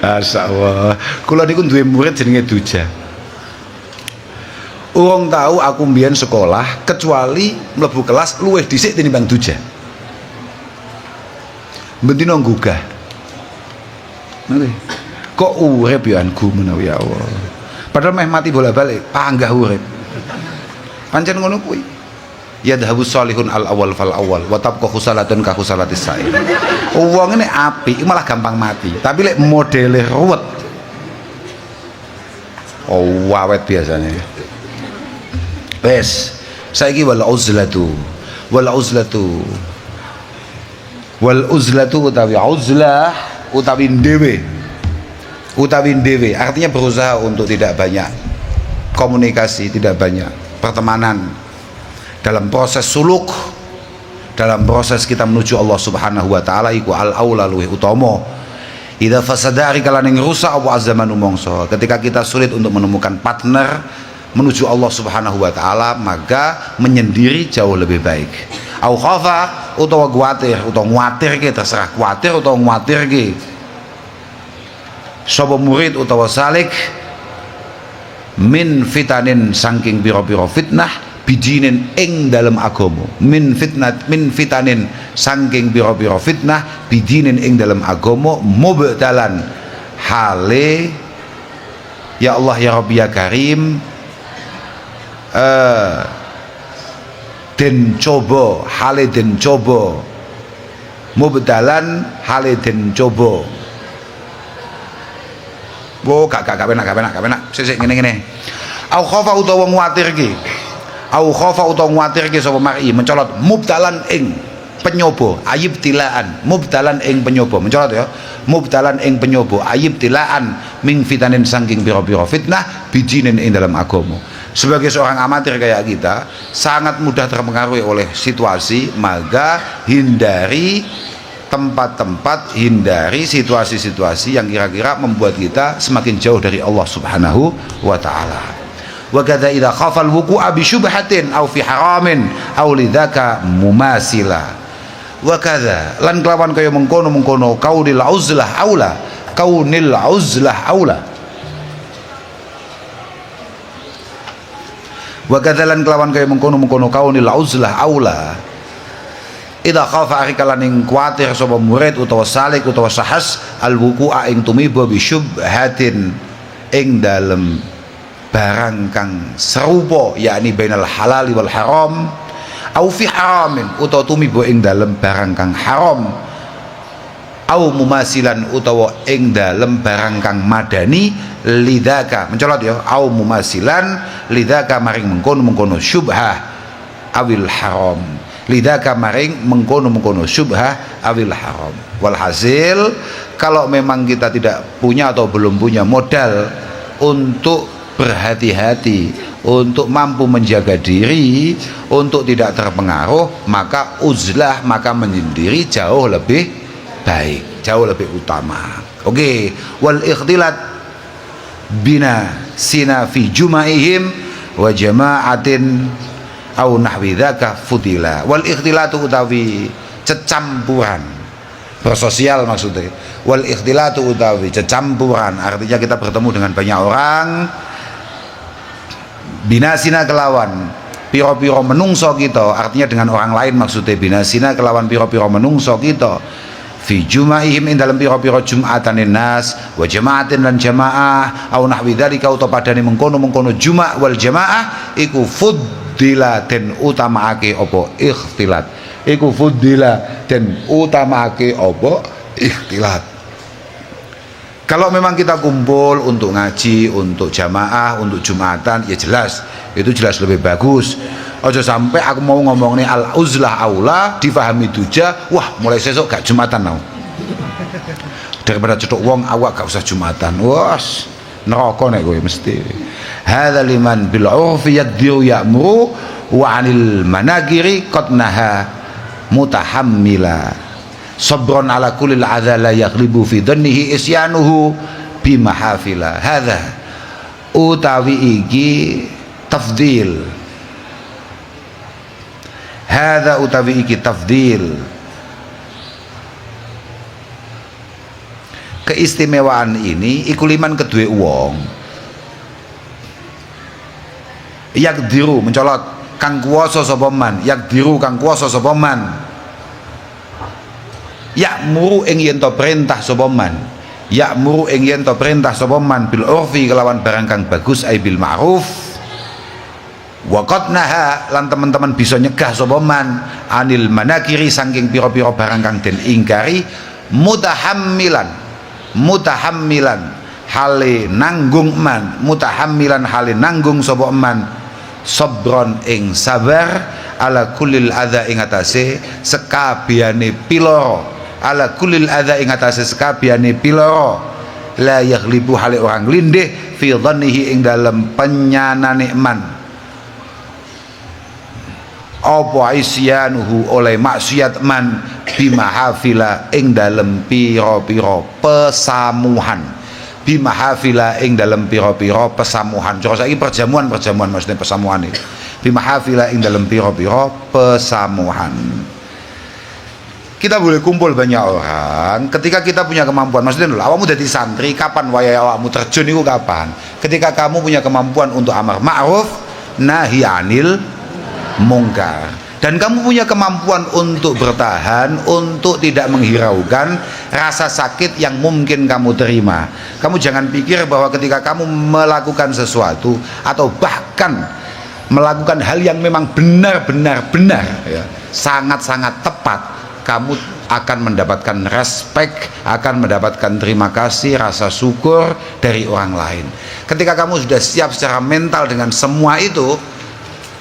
Masyaallah. Kula niku duwe murid jenenge Duja. Urung tahu aku mbiyen sekolah kecuali mlebu kelas luwih dhisik tinimbang Duja. Bendino nggugah. Nggih. Kok urip ya anku menawi ya Allah. Padahal meh mati bola-balik, panggah urip. Pancen ngono kuwi. Yadhabu salihun al awal fal awal wa tabqa khusalatun ka khusalatis sa'i. Wong ini apik malah gampang mati, tapi lek modele ruwet. Oh, wawet biasanya. Wes, saiki wal uzlatu utawi uzlah utawi dhewe artinya berusaha untuk tidak banyak komunikasi, tidak banyak pertemanan dalam proses suluk, dalam proses kita menuju Allah Subhanahu wa taala iku al aula luwih utama. Idza fasadari kalaning rusak apa azamanu mongso, ketika kita sulit untuk menemukan partner menuju Allah Subhanahu wa taala, maka menyendiri jauh lebih baik. Au khafa utawa kuwatir terserah kuwatir utawa nguwatirke. Sapa murid utawa salik min fitanin saking pira-pira fitnah bidinin ing dalam agama, min fitanin saking pira-pira fitnah bidinin ing dalam agama mubtalan hale ya Allah ya Rabbi ya Karim den coba hale den coba mubtalan hale den coba. Wo gak penak sik ngene au khafa utawa nguwatirke sapa mar'i mencolot mubtalan ing penyoba ayib tilaan mubtalan ing penyoba mencolot ya mubtalan ing penyoba ayib tilaan ming fitanin saking pira-pira fitnah bijinin ing dalam agama. Sebagai seorang amatir kayak kita sangat mudah terpengaruhi oleh situasi, maka hindari tempat-tempat, hindari situasi-situasi yang kira-kira membuat kita semakin jauh dari Allah Subhanahu wa taala. Wa kadza idza khafal wuqu'a bi syubhatin aw fi haramin aw lidzaka mumasila. Wa kadza lan kelawan kaya mengkono-mengkono kaunil uzlah aula. Wa kadza lan kelawan kaya mengkono-mengkono kaunil uzlah aula. Idza khafa arikalan ing kuwatir sapa murid utawa salik utawa sahas al wuqu'a ing tumiba bi syubhatin ing dalem barang kang serupa yakni bainal halal wal haram au fi haramin utawa tumiba ing dalem barang kang haram au mumasilan utawa ing dalem barang kang madani lidzaka mencolot ya au mumasilan lidzaka maring mengkono-mengkono syubhah awil haram lidaka maring mengkono-mengkono syubhah awil haram. Walhasil kalau memang kita tidak punya atau belum punya modal untuk berhati-hati, untuk mampu menjaga diri, untuk tidak terpengaruh, maka uzlah, maka menyendiri jauh lebih baik, jauh lebih utama. Oke, wal ikhtilat bina sina fi jumaihim wa jama'atin au nahwi dzaka fudila. Wal ikhtilatu utawi cecampuran bersosial maksudnya. Wal ikhtilatu utawi cecampuran artinya kita bertemu dengan banyak orang binasina kelawan piro-piro menungso kita, artinya dengan orang lain maksudnya binasina kelawan piro-piro menungso kita fi jumaihim ing dalam piro-piro jum'atanin nas wa jama'atin lan jamaah au nahwi dzalika utawa padane mengkono-mengkono juma' wal jamaah iku fuddila den utamaake apa ikhtilat, iku fuddila den utamaake apa ikhtilat. Kalau memang kita kumpul untuk ngaji, untuk jamaah, untuk jumatan, ya jelas itu jelas lebih bagus. Ojo sampai aku mau ngomong nih al uzlah aula difahami Duja, wah mulai sesok gak jumatan now. Daripada cetuk wong awak gak usah jumatan, was neraka nek kowe mesti. Hadza liman bil urfi yadhiu ya'muru wa 'anil managiri qad naha mutahammila. Sabron ala kulil adza la yaghlibu fi dhannihi isyanuhu bimahafila. Hadza utawi iki tafdil. Hadza utawi iki tafdil keistimewaan ini iku liman kedue wong yakdiru mencolot kang kuwasa sapa man, yakdiru kang kuwasa sapa man, yakmuru ing yen to perintah sapa man, yakmuru ing yen to perintah sapa man bil urfi kelawan barang kang bagus ai bil ma'ruf, wa qad naha lan teman-teman bisa nyegah sapa man anil manakiri saking pira-pira barang kang den ingkari, mutahammilan hale nanggung man, mutahammilan hale nanggung sapa man sabron ing sabar ala kulil adza ing atase sekabehane piloro, ala kulil adza ing atase sekabehane piloro, la yaghlibu hale orang lindih fi dhannihi ing dalem penyanane man apa isyanuhu oleh maksiat man bimahafila ing dalem pira-pira pesamuhan, bimahafila ing dalem pira-pira pesamuhan. Cara saiki perjamuan maksudnya pesamuhan iki. Bimahafila ing dalem pira-pira pesamuhan. Kita boleh kumpul banyak orang ketika kita punya kemampuan. Maksudnya lho, awakmu dadi santri, kapan wayahe awakmu terjun iku kapan? Ketika kamu punya kemampuan untuk amar ma'ruf nahi anil mungkar, dan kamu punya kemampuan untuk bertahan, untuk tidak menghiraukan rasa sakit yang mungkin kamu terima. Kamu jangan pikir bahwa ketika kamu melakukan sesuatu atau bahkan melakukan hal yang memang benar-benar ya, sangat-sangat tepat, kamu akan mendapatkan respek, akan mendapatkan terima kasih, rasa syukur dari orang lain. Ketika kamu sudah siap secara mental dengan semua itu,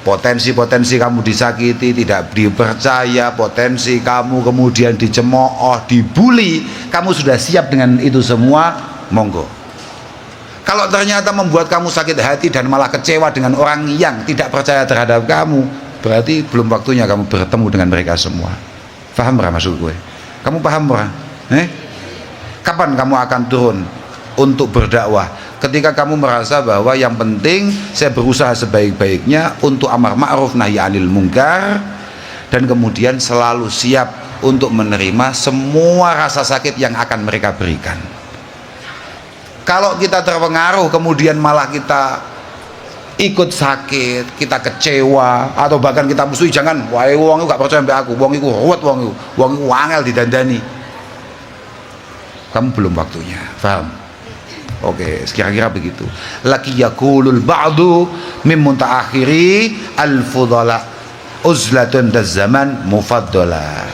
potensi-potensi kamu disakiti, tidak dipercaya, potensi kamu kemudian dicemooh, dibully, kamu sudah siap dengan itu semua, monggo. Kalau ternyata membuat kamu sakit hati dan malah kecewa dengan orang yang tidak percaya terhadap kamu, berarti belum waktunya kamu bertemu dengan mereka semua. Paham berapa maksud gue? Kamu paham berapa? Kapan kamu akan turun untuk berdakwah? Ketika kamu merasa bahwa yang penting saya berusaha sebaik-baiknya untuk amar ma'ruf nahi anil mungkar, dan kemudian selalu siap untuk menerima semua rasa sakit yang akan mereka berikan. Kalau kita terpengaruh kemudian malah kita ikut sakit, kita kecewa, atau bahkan kita musuhi, jangan, wah wong gak percaya mbak aku, wong iku ruwet, wong iku angel didandani, kamu belum waktunya. Paham? Oke, kira-kira begitu. Laki yakulul ba'du min muntaakhiri al-fudala uzlatun daz-zaman mufaddala.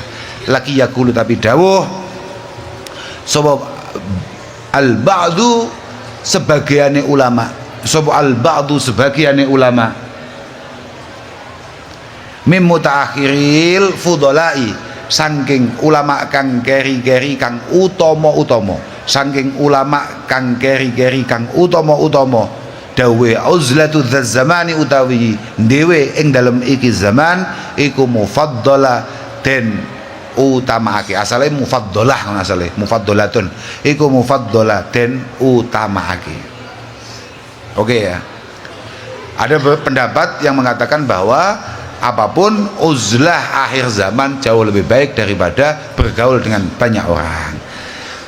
Laki yakulu tapi dawuh sebab al-ba'du sebagiane ulama, sebab al-ba'du sebagiane ulama min mutaakhiril fudalai saking ulama kang keri-keri kang utama-utama, saking ulama kang keri-keri kang utama-utama, dawe uzlatu dzamani utawi dhewe ing dalem iki zaman iku mufaddala den utamaake. Asale mufaddalah, asale mufaddalatun iku mufaddala den utamaake. Oke ya. Ada pendapat yang mengatakan bahwa apapun uzlah akhir zaman jauh lebih baik daripada bergaul dengan banyak orang.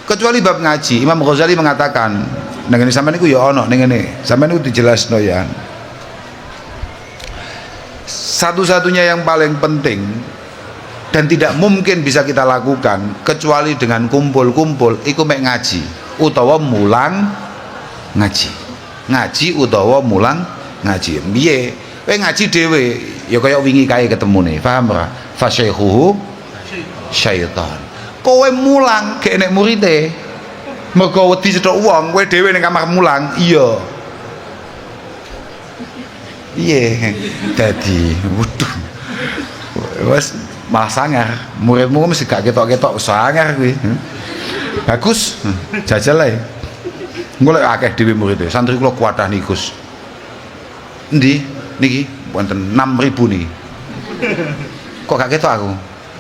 Kecuali bab ngaji, Imam Ghazali mengatakan, nengene sampean niku ya ana nengene, sampean niku dijelasno ya. Satu-satunya yang paling penting dan tidak mungkin bisa kita lakukan kecuali dengan kumpul-kumpul iku mek ngaji utawa mulang ngaji. Ngaji utawa mulang ngaji. Piye? Kowe ngaji dhewe ya kaya wingi kae ketemune, paham ora? Fasyaihuhu syaitan. Kowe mulang gek nek murite mergo wedi cethuk wong, kowe dhewe ning kamar mulang, iya dadi wuduh wes malah sangar, muridmu mesti gak ketok-ketok sangar kuwi. Bagus, jajal ae. Golek akeh dhewe murid, santri kula kuatah niku Gus. Endi niki wonten 6.000 niki. Kok gak ketok aku?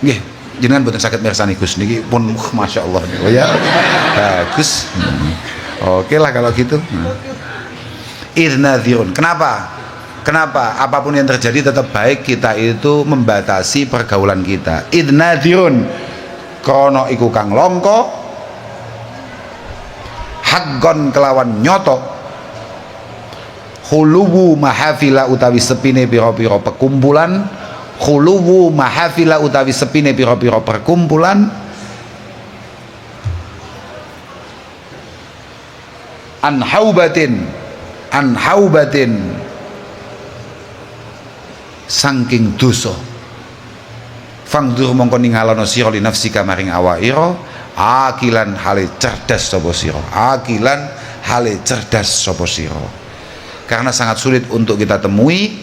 Nggih, jenengan mboten saged mirsani Gus niki pun masyaallah. Oh ya. Bagus. Oke lah kalau gitu. Idnadzirun. Kenapa? Apapun yang terjadi tetap baik kita itu membatasi pergaulan kita. Idnadzirun. Krono iku kang longko haqqan kelawan nyoto khuluwu mahafila utawi sepine pira-pira perkumpulan, khuluwu mahafila utawi sepine pira-pira perkumpulan, an haubatin saking dosa. Fangdur mongko ningalono sira li nafsika maring awaira akilan hale cerdas sapa sira, akilan hale cerdas sapa sira. Karena sangat sulit untuk kita temui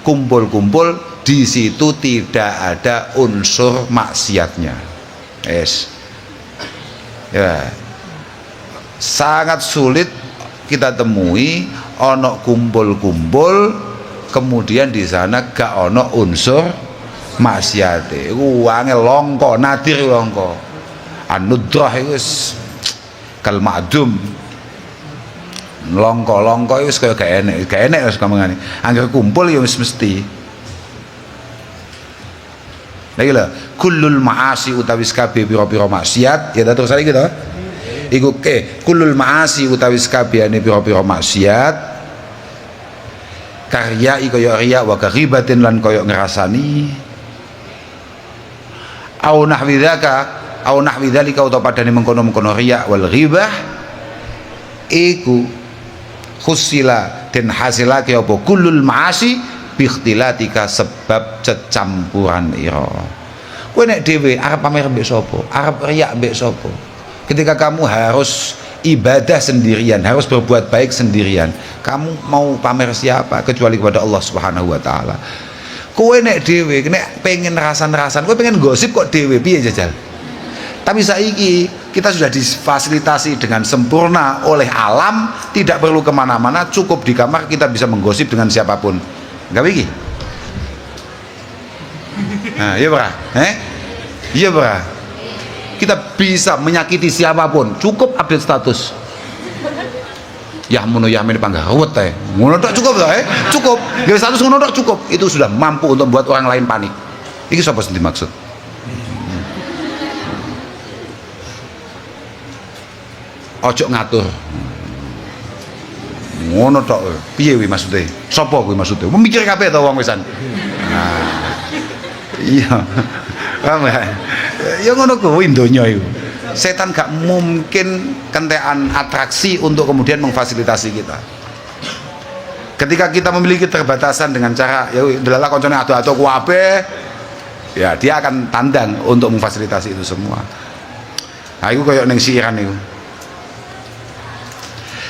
kumpul-kumpul di situ tidak ada unsur maksiatnya. Yes. Ya. Sangat sulit kita temui ono kumpul-kumpul kemudian di sana gak ono unsur maksiate. Angel longko, nadir longko. Anudrah itu kal ma'dum. Longko itu kaya gak enek wis kamangane. Angger kumpul ya wis mesti. Lagi lho, kullul ma'asi utawi kabeh pira-pira maksiat, ya terus saiki to. Iku kullul ma'asi utawi kabehane pira-pira maksiat. Karya kaya riya wa ghibatin lan kaya ngrasani. Au nahwi dzalika utawa padane mengkono-mengkono riya wal ghibah iku khusila den hasilake apa kullul ma'asi bi ikhtilatika sebab cecampuran ira. Kowe nek dhewe arep pamer mbek sapa? Arep riya mbek sapa? Ketika kamu harus ibadah sendirian, harus berbuat baik sendirian, kamu mau pamer siapa kecuali kepada Allah Subhanahu wa taala. Kowe nek dhewe nek pengen rasan-rasan, kowe pengen gosip kok dhewe piye jajal. Tapi saiki kita sudah difasilitasi dengan sempurna oleh alam, tidak perlu kemana-mana, cukup di kamar kita bisa menggosip dengan siapapun. Enggak begini? Nah, iya bra, iya bra. Kita bisa menyakiti siapapun, cukup update status. Ya mono ya men panggaruwet teh. Ngono tok cukup to, cukup. Gawe status ngono tok cukup. Itu sudah mampu untuk membuat orang lain panik. Iki sapa sing dimaksud? Ojo ngatur. Ngono tok. Piye kuwi maksude? Sapa kuwi maksude? Memikir kabeh to wong wisan. Nah. Iya. Paham ya? Ya ngono kuwi donya iku. Setan gak mungkin kentekan atraksi untuk kemudian memfasilitasi kita. Ketika kita memiliki keterbatasan dengan cara ya delala koncone ado-ado kuwabe, ya dia akan tandang untuk memfasilitasi itu semua. Nah, itu kayak ning siiran itu.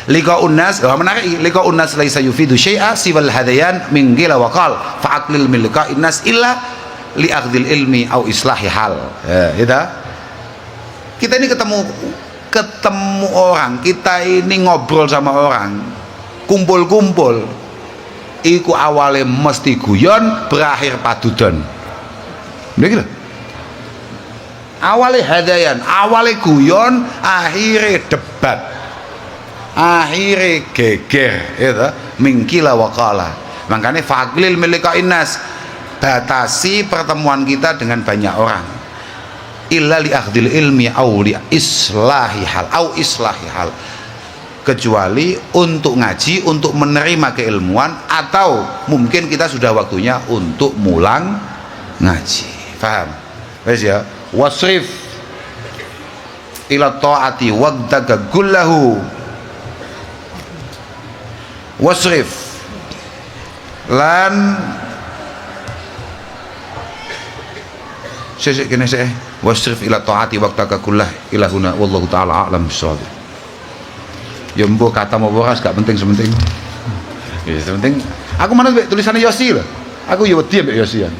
Liqa unnas, menarik. Liqa unnas laisa yufidu syai'a siwal hadayan min qila wa qal fa aqlil min liqa innas illa li akhdil ilmi au islahi hal. Ya, gitu. Kita ini ketemu orang, kita ini ngobrol sama orang, kumpul-kumpul, iku awalnya mesti guyon, berakhir padudon. Begitu. Awalnya hadayan, awalnya guyon, akhirnya debat, akhirnya geger, itu mingkila wakala. Makanya faklil milika innas, batasi pertemuan kita dengan banyak orang. Illa li akhdil ilmi au li islahi hal au islahi hal, kecuali untuk ngaji, untuk menerima keilmuan, atau mungkin kita sudah waktunya untuk mulang ngaji. Paham? Wes ya, wasrif ila taati waqtaka kullahu, wasrif lan sesek kene sek wasrif ila taati waqtaka kullah ilahuna wallahu taala a'lam bissawab. Ya mbok kata mau boras gak penting, sementing ya sementing aku mana tulisannya Yosi loh, aku ya wedi mbek Yosi ya.